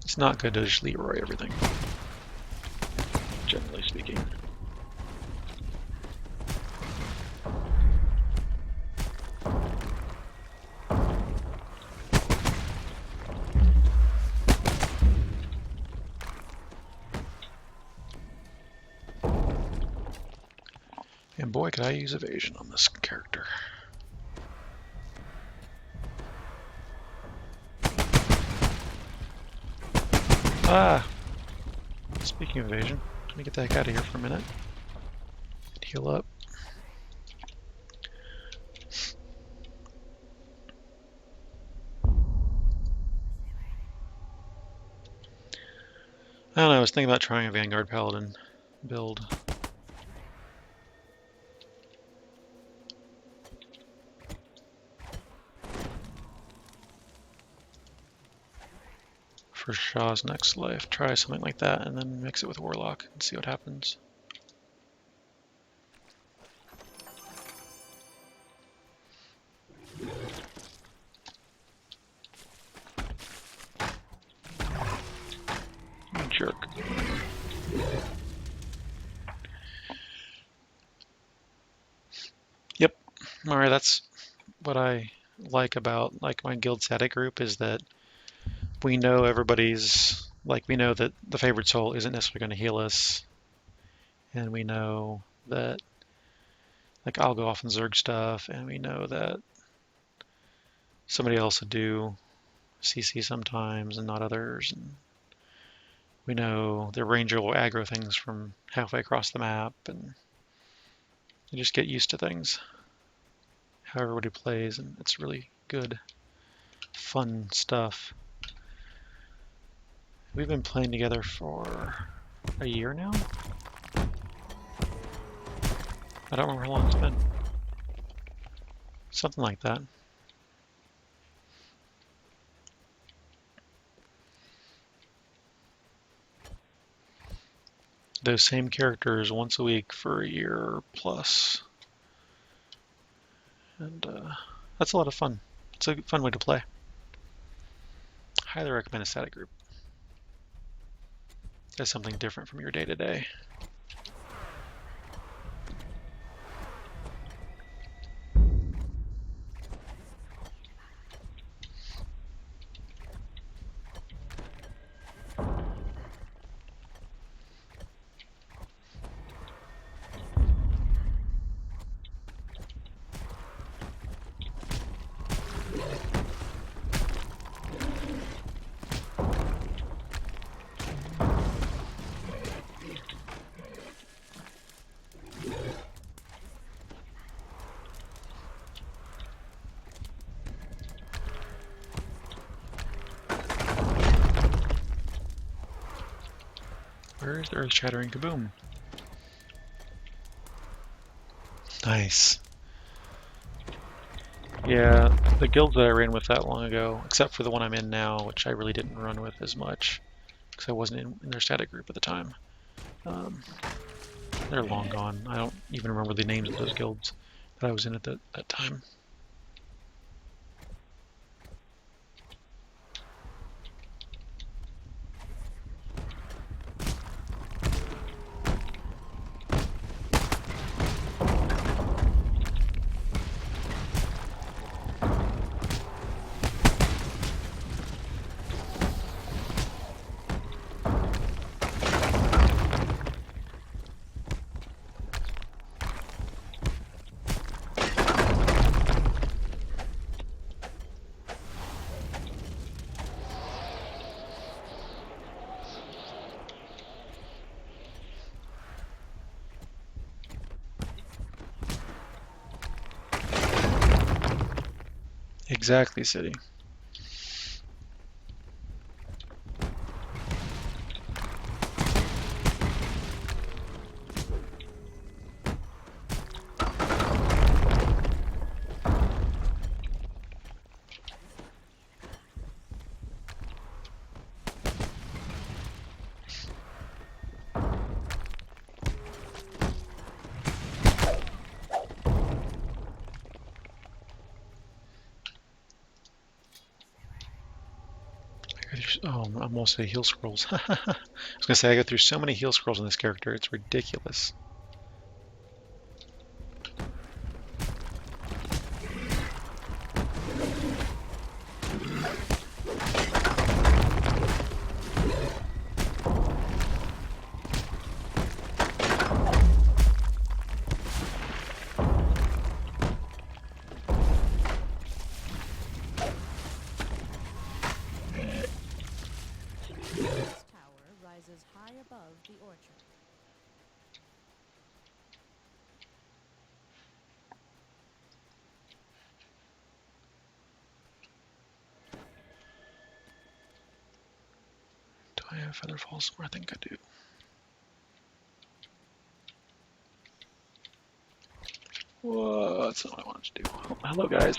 D: It's not good to just Leroy everything, generally speaking. And boy, could I use evasion on this character. Ah! Speaking of evasion, let me get the heck out of here for a minute. Heal up. I don't know, I was thinking about trying a Vanguard Paladin build. For Shaw's next life. Try something like that and then mix it with Warlock and see what happens. Alright, that's what I like about like my guild static group is that we know everybody's like we know that the favorite soul isn't necessarily going to heal us, and we know that like I'll go off and Zerg stuff, and we know that somebody else will do CC sometimes and not others, and we know the ranger will aggro things from halfway across the map, and you just get used to things, how everybody plays, and it's really good, fun stuff. We've been playing together for a year now? I don't remember how long it's been. Something like that. Those same characters once a week for a year plus. And that's a lot of fun. It's a fun way to play. Highly recommend a static group. That's something different from your day-to-day. Where is the earth-shattering kaboom? Nice. Yeah, the guilds that I ran with that long ago, except for the one I'm in now, which I really didn't run with as much, because I wasn't in their static group at the time. They're long gone. I don't even remember the names of those guilds that I was in at that time. Exactly, City. Oh, I'm almost at heal scrolls. I was gonna say I go through so many heal scrolls in this character, it's ridiculous.
E: This tower rises high above the orchard.
D: Do I have Feather Fall somewhere? I think I do. Whoa, that's not what I wanted to do. Oh, hello, guys.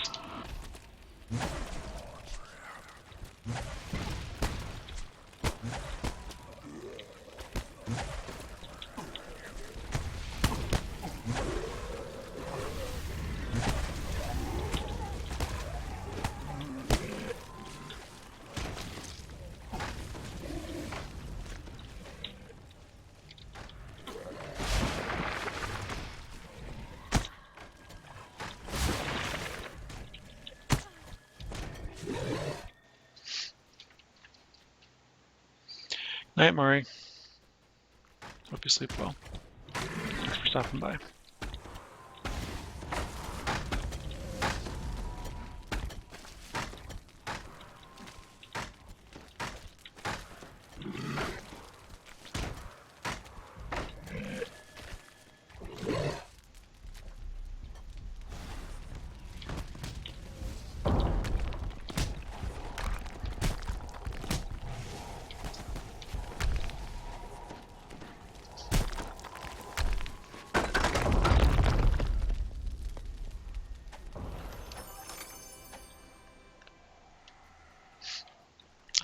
D: Night, Mari. Hope you sleep well. Thanks for stopping by.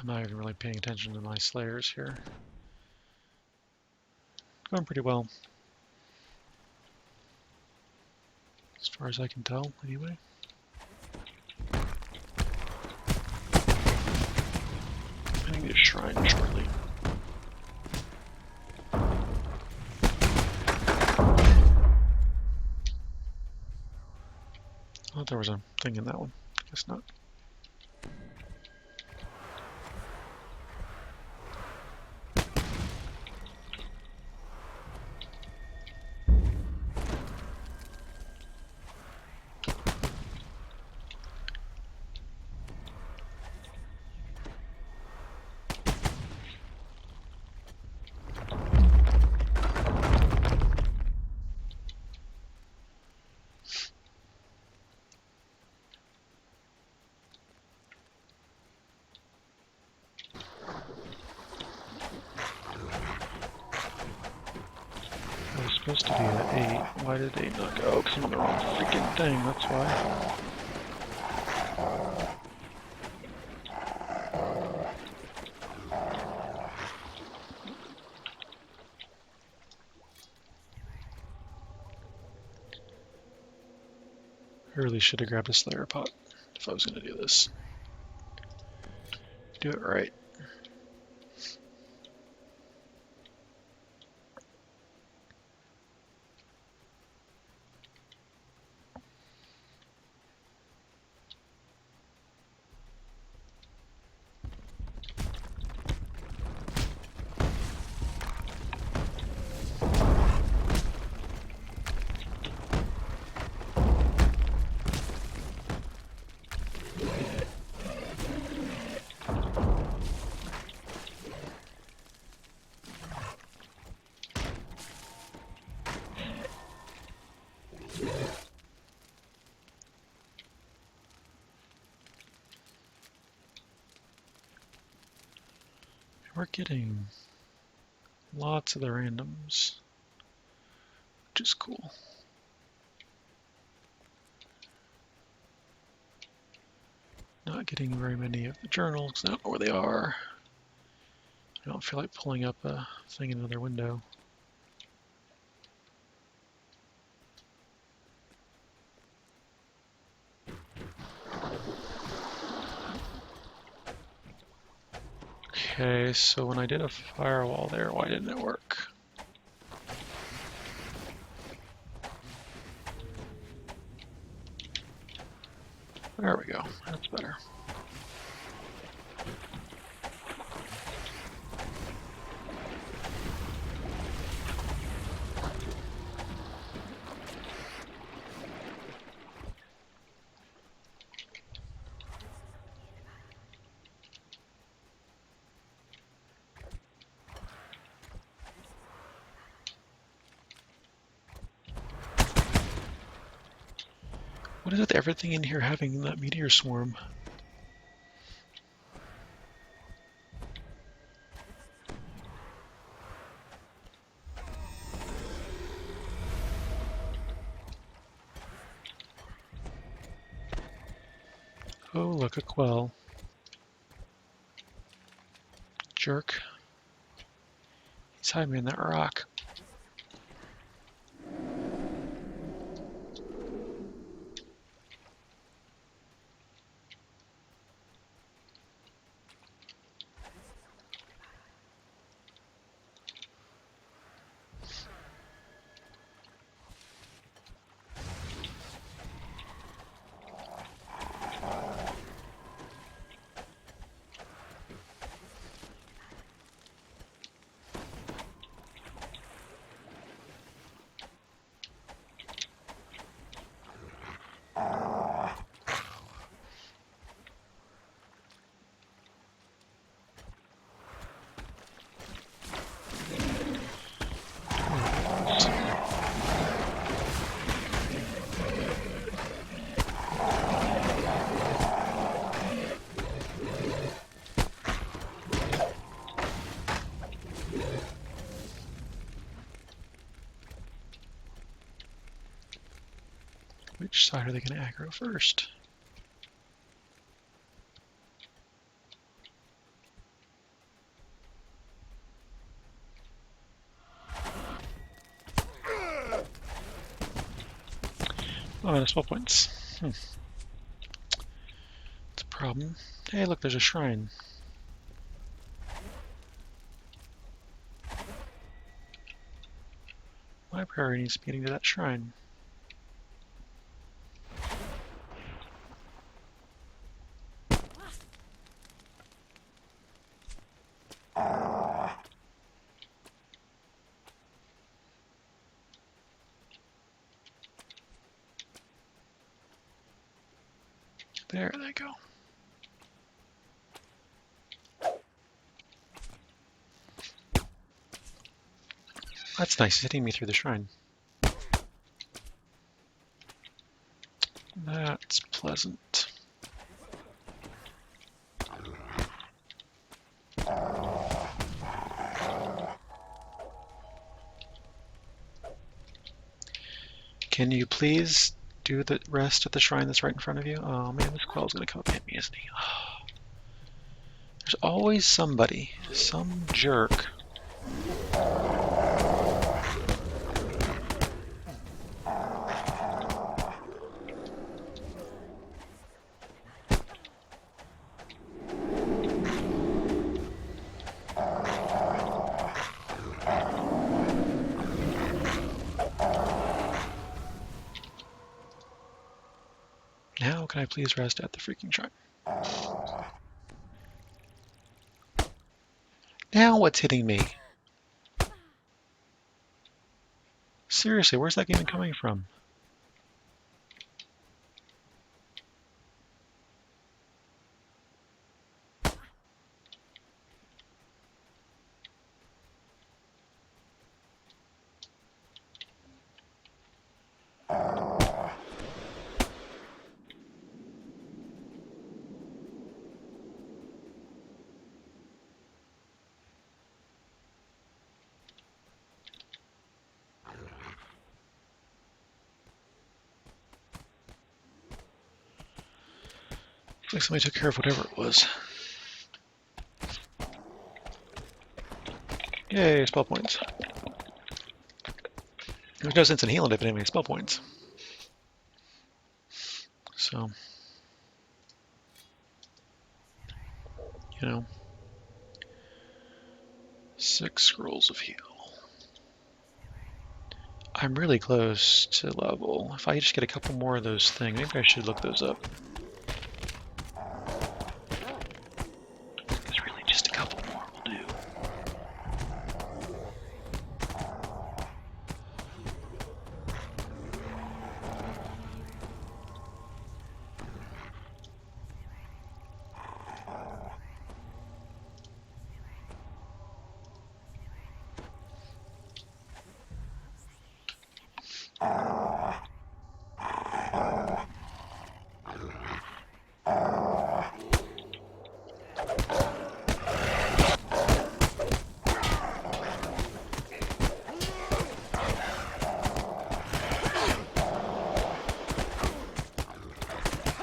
D: I'm not even really paying attention to my slayers here. Going pretty well. As far as I can tell, anyway. I need a shrine shortly. I thought there was a thing in that one. Guess not. I was supposed to be at 8. Why did 8 not go? Because I'm on the wrong freaking thing, that's why. I really should have grabbed a Slayer pot if I was going to do this. Do it right. We're getting lots of the randoms, which is cool. Not getting very many of the journals because I don't know where they are. I don't feel like pulling up a thing in another window. Okay, so when I did a firewall there, why didn't it work? There we go, that's better. What is it with everything in here having that meteor swarm? Oh, look, a quell. Jerk. He's hiding in that rock. side are they going to aggro first? Oh, and 12 points. It's a problem. Hey, look, there's a shrine. My priority needs to be getting to that shrine. There they go. That's nice, it's hitting me through the shrine. That's pleasant. Can you please do the rest at the shrine that's right in front of you? Oh man, this Quell's gonna come up and hit me, isn't he? Oh. There's always somebody, some jerk. Now can I please rest at the freaking shrine? Now what's hitting me? Seriously, where's that game coming from? Looks like somebody took care of whatever it was. Yay, spell points. There's no sense in healing if it didn't have any spell points. So, you know, 6 scrolls of heal. I'm really close to level. If I just get a couple more of those things, maybe I should look those up. Because really just a couple more will do.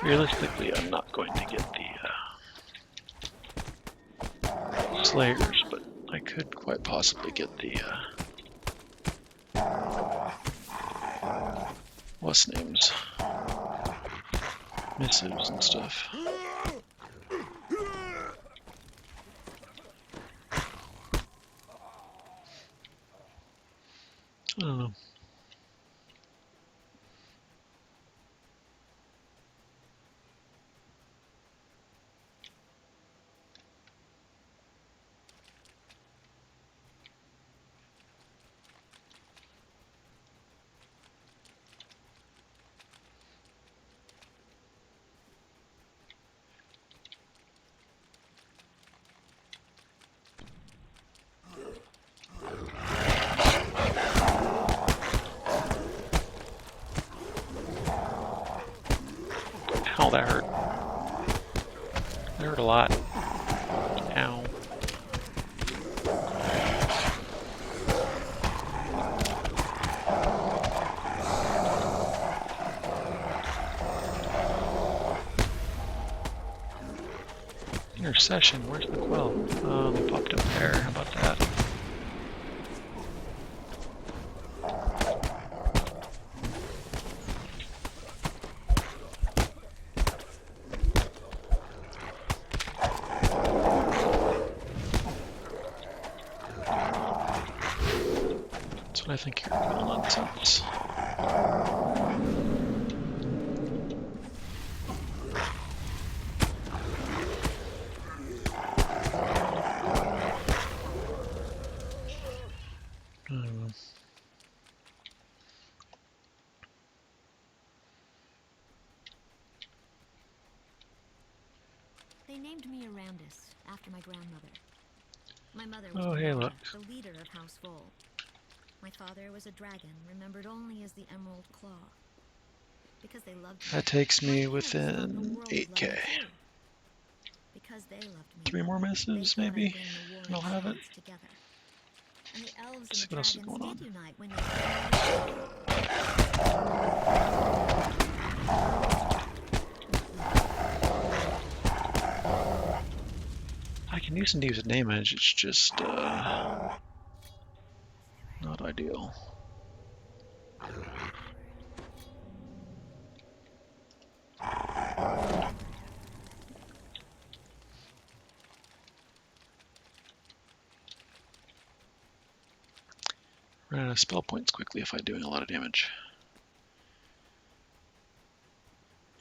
D: Realistically, I'm not going to get the Slayers, but I could quite possibly get the what's names? Missives and stuff. I don't know. Ow, that hurt. That hurt a lot. Ow.
A: Intercession, where's the quell? Oh, they popped up there. How about that? That's what I think you're doing, nonsense.
E: They named me Arandis after my grandmother. My mother
A: Oh,
E: was
A: hey,
E: Nana,
A: look.
E: the leader of House Vol. My father was a dragon, remembered only as the Emerald Claw. Because they loved me.
A: That takes
E: My
A: me
E: parents thought the
A: within
E: world would love
A: 8K.
E: me too. Because they loved me.
A: 3 more
E: They
A: missives,
E: thought I'd
A: maybe?
E: bring the warring
A: And I'll have it.
E: clans together. And the elves
A: Let's
E: and
A: see
E: the
A: what else is
E: dragons
A: going on.
E: did unite when they
A: I can use some decent damage, it's just not ideal. Run out of spell points quickly if I'm doing a lot of damage.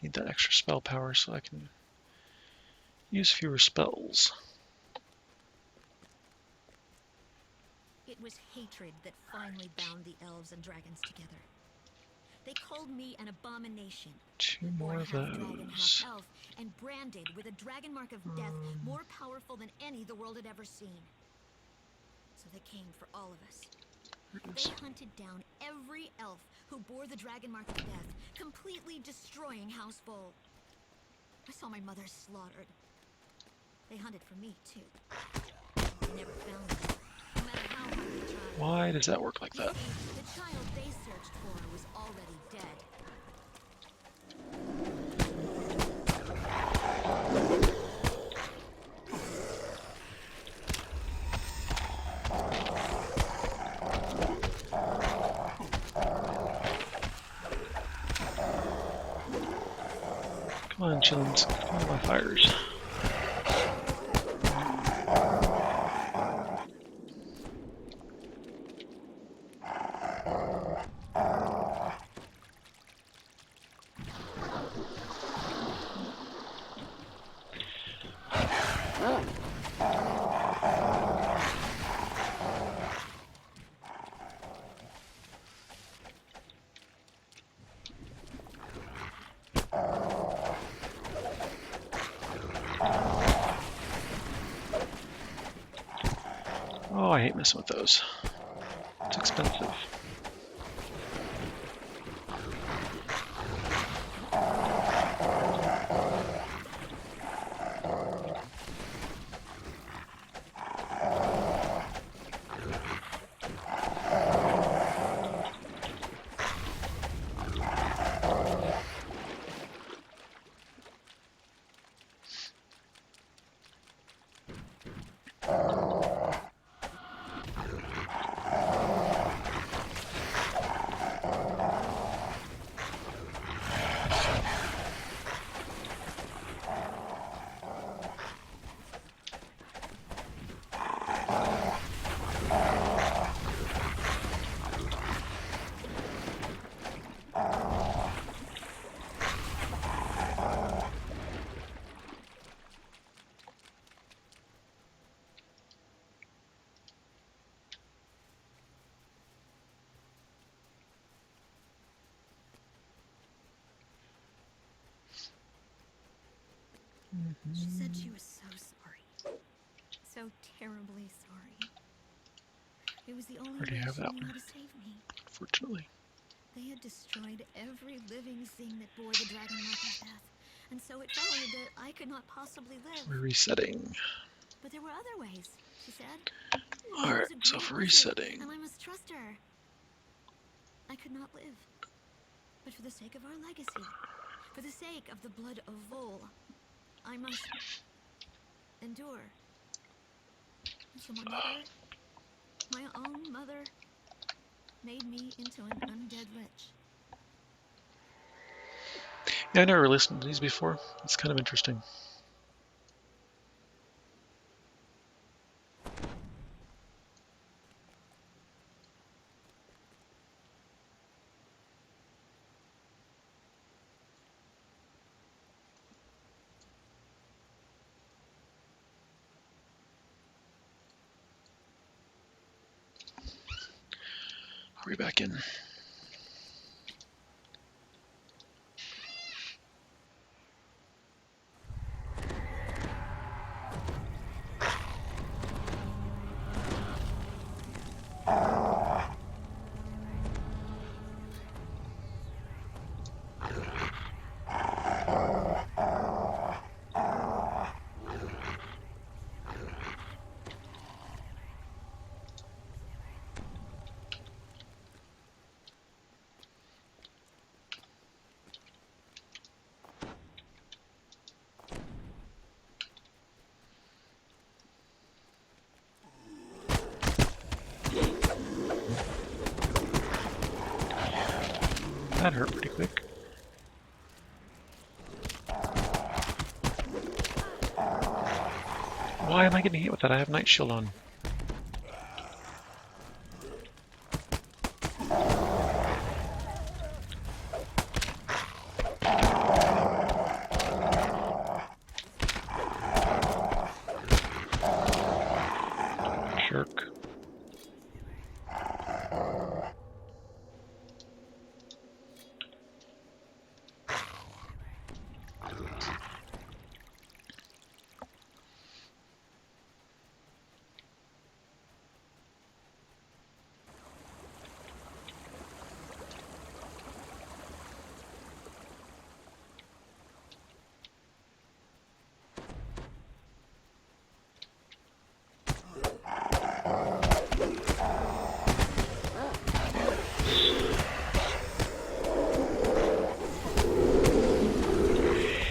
A: Need that extra spell power so I can use fewer spells.
E: It was hatred that finally bound the elves and dragons together. They called me an abomination.
A: 2 more
E: Born
A: of
E: half dragon,
A: those.
E: half elf, and branded with a dragon mark of death more powerful than any the world had ever seen. So they came for all of us. They hunted down every elf who bore the dragon mark of death, completely destroying House Vol. I saw my mother slaughtered. They hunted for me, too. They never found me, no matter how hard they tried.
A: Why does that work like that?
E: The child they searched for was already dead.
A: Come on, chillins. Come on, my fires. Oh, I hate messing with those. It's expensive.
E: She said she was so sorry. So terribly sorry. It was the only
A: Already
E: way
A: have
E: she
A: that
E: knew
A: one.
E: how to save me.
A: Fortunately.
E: They had destroyed every living thing that bore the dragon mark of death, and so it followed that I could not possibly live.
A: We're resetting.
E: But there were other ways, she said. She
A: Alright,
E: was a
A: so
E: great
A: for
E: wizard,
A: resetting.
E: and I must trust her. I could not live. But for the sake of our legacy, for the sake of the blood of Vol, I must... endure. And so my mother, my own mother, made me into an undead lich.
D: Yeah, I never listened to these before. It's kind of interesting. Hurry back in. That hurt pretty quick. Why am I getting hit with that? I have Night Shield on. Jerk.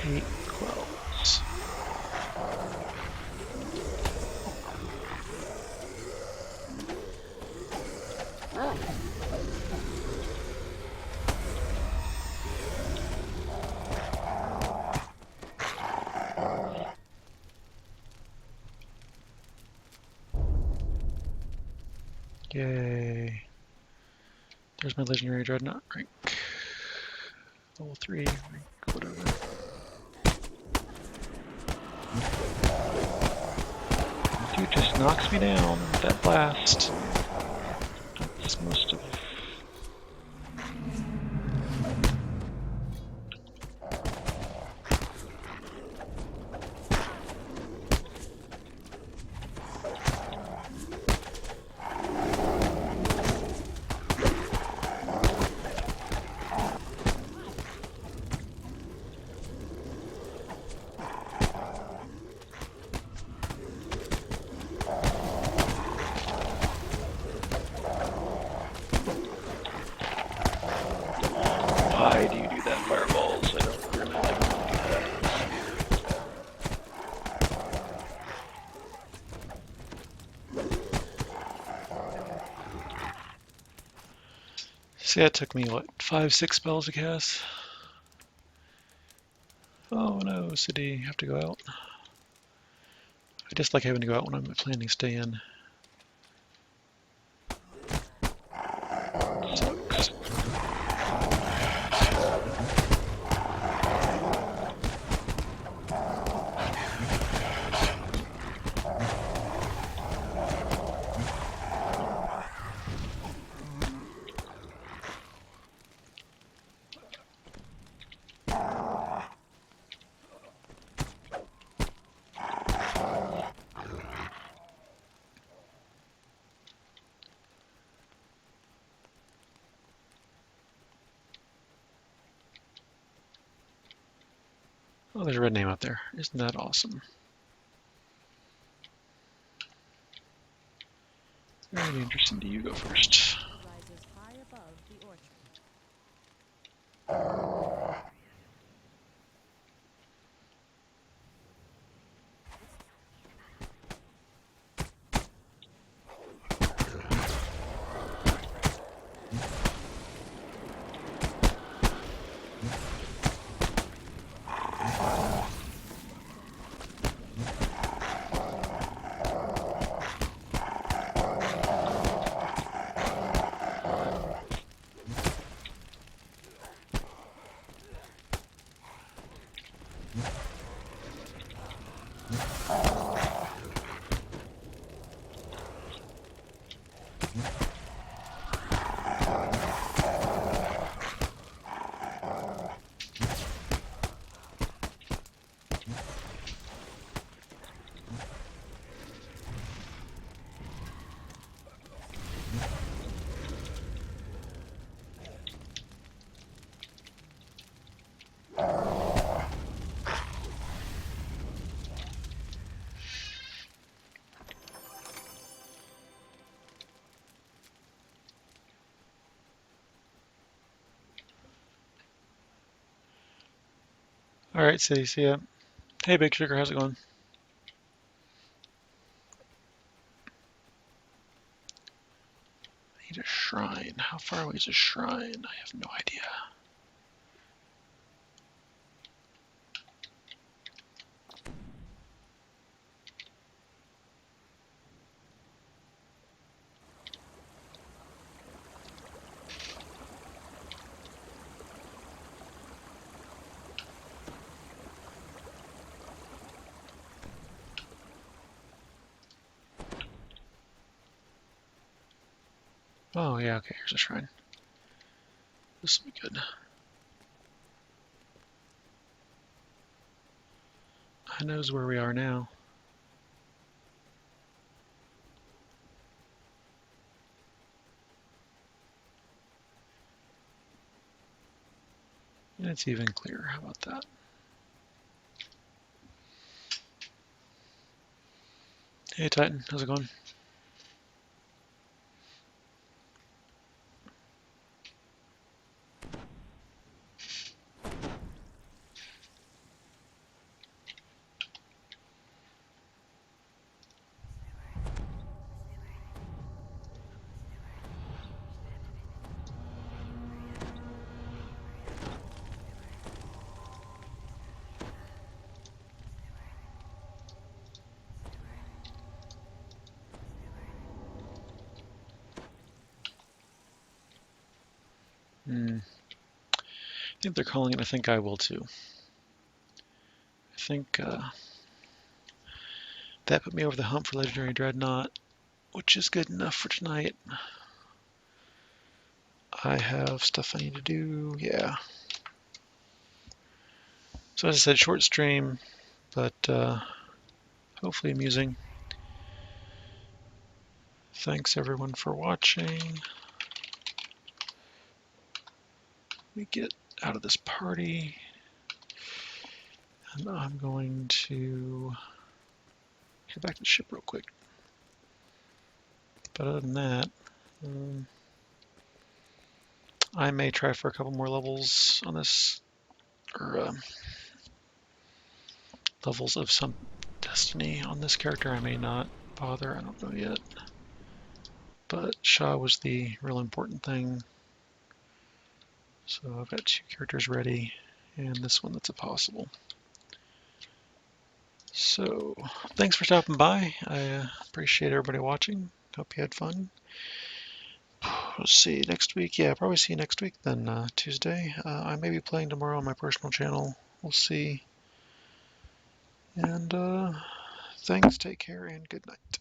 D: Hate quells. Yay. There's my legendary dreadnought rank. Level 3, rank, whatever. Dude just knocks me down with that blast. That's most of. Why do you do that, fireballs? I don't really like when you do that. See, that took me, what, 5-6 spells to cast? Oh no, city, have to go out. I just like having to go out when I'm planning to stay in. Sucks. Oh, there's a red name out there. Isn't that awesome? Very interesting. Do you go first?
F: Rises high above the orchard.
D: All right, City, see ya. Hey, Big Sugar, how's it going? I need a shrine. How far away is a shrine? I have no idea. Oh, yeah, okay, here's a shrine. This will be good. I knows where we are now. And it's even clearer. How about that? Hey, Titan, how's it going? I think they're calling it. I think I will too. I think that put me over the hump for Legendary Dreadnought, which is good enough for tonight. I have stuff I need to do. Yeah. So as I said, short stream, but hopefully amusing. Thanks everyone for watching. Let me get out of this party. And I'm going to head back to the ship real quick. But other than that, I may try for a couple more levels on this, or levels of some Destiny on this character. I may not bother, I don't know yet. But Shaw was the real important thing. So I've got 2 characters ready, and this one that's a possible. So thanks for stopping by. I appreciate everybody watching. Hope you had fun. We'll see you next week. Yeah, probably see you next week then, Tuesday. I may be playing tomorrow on my personal channel. We'll see. And thanks, take care, and good night.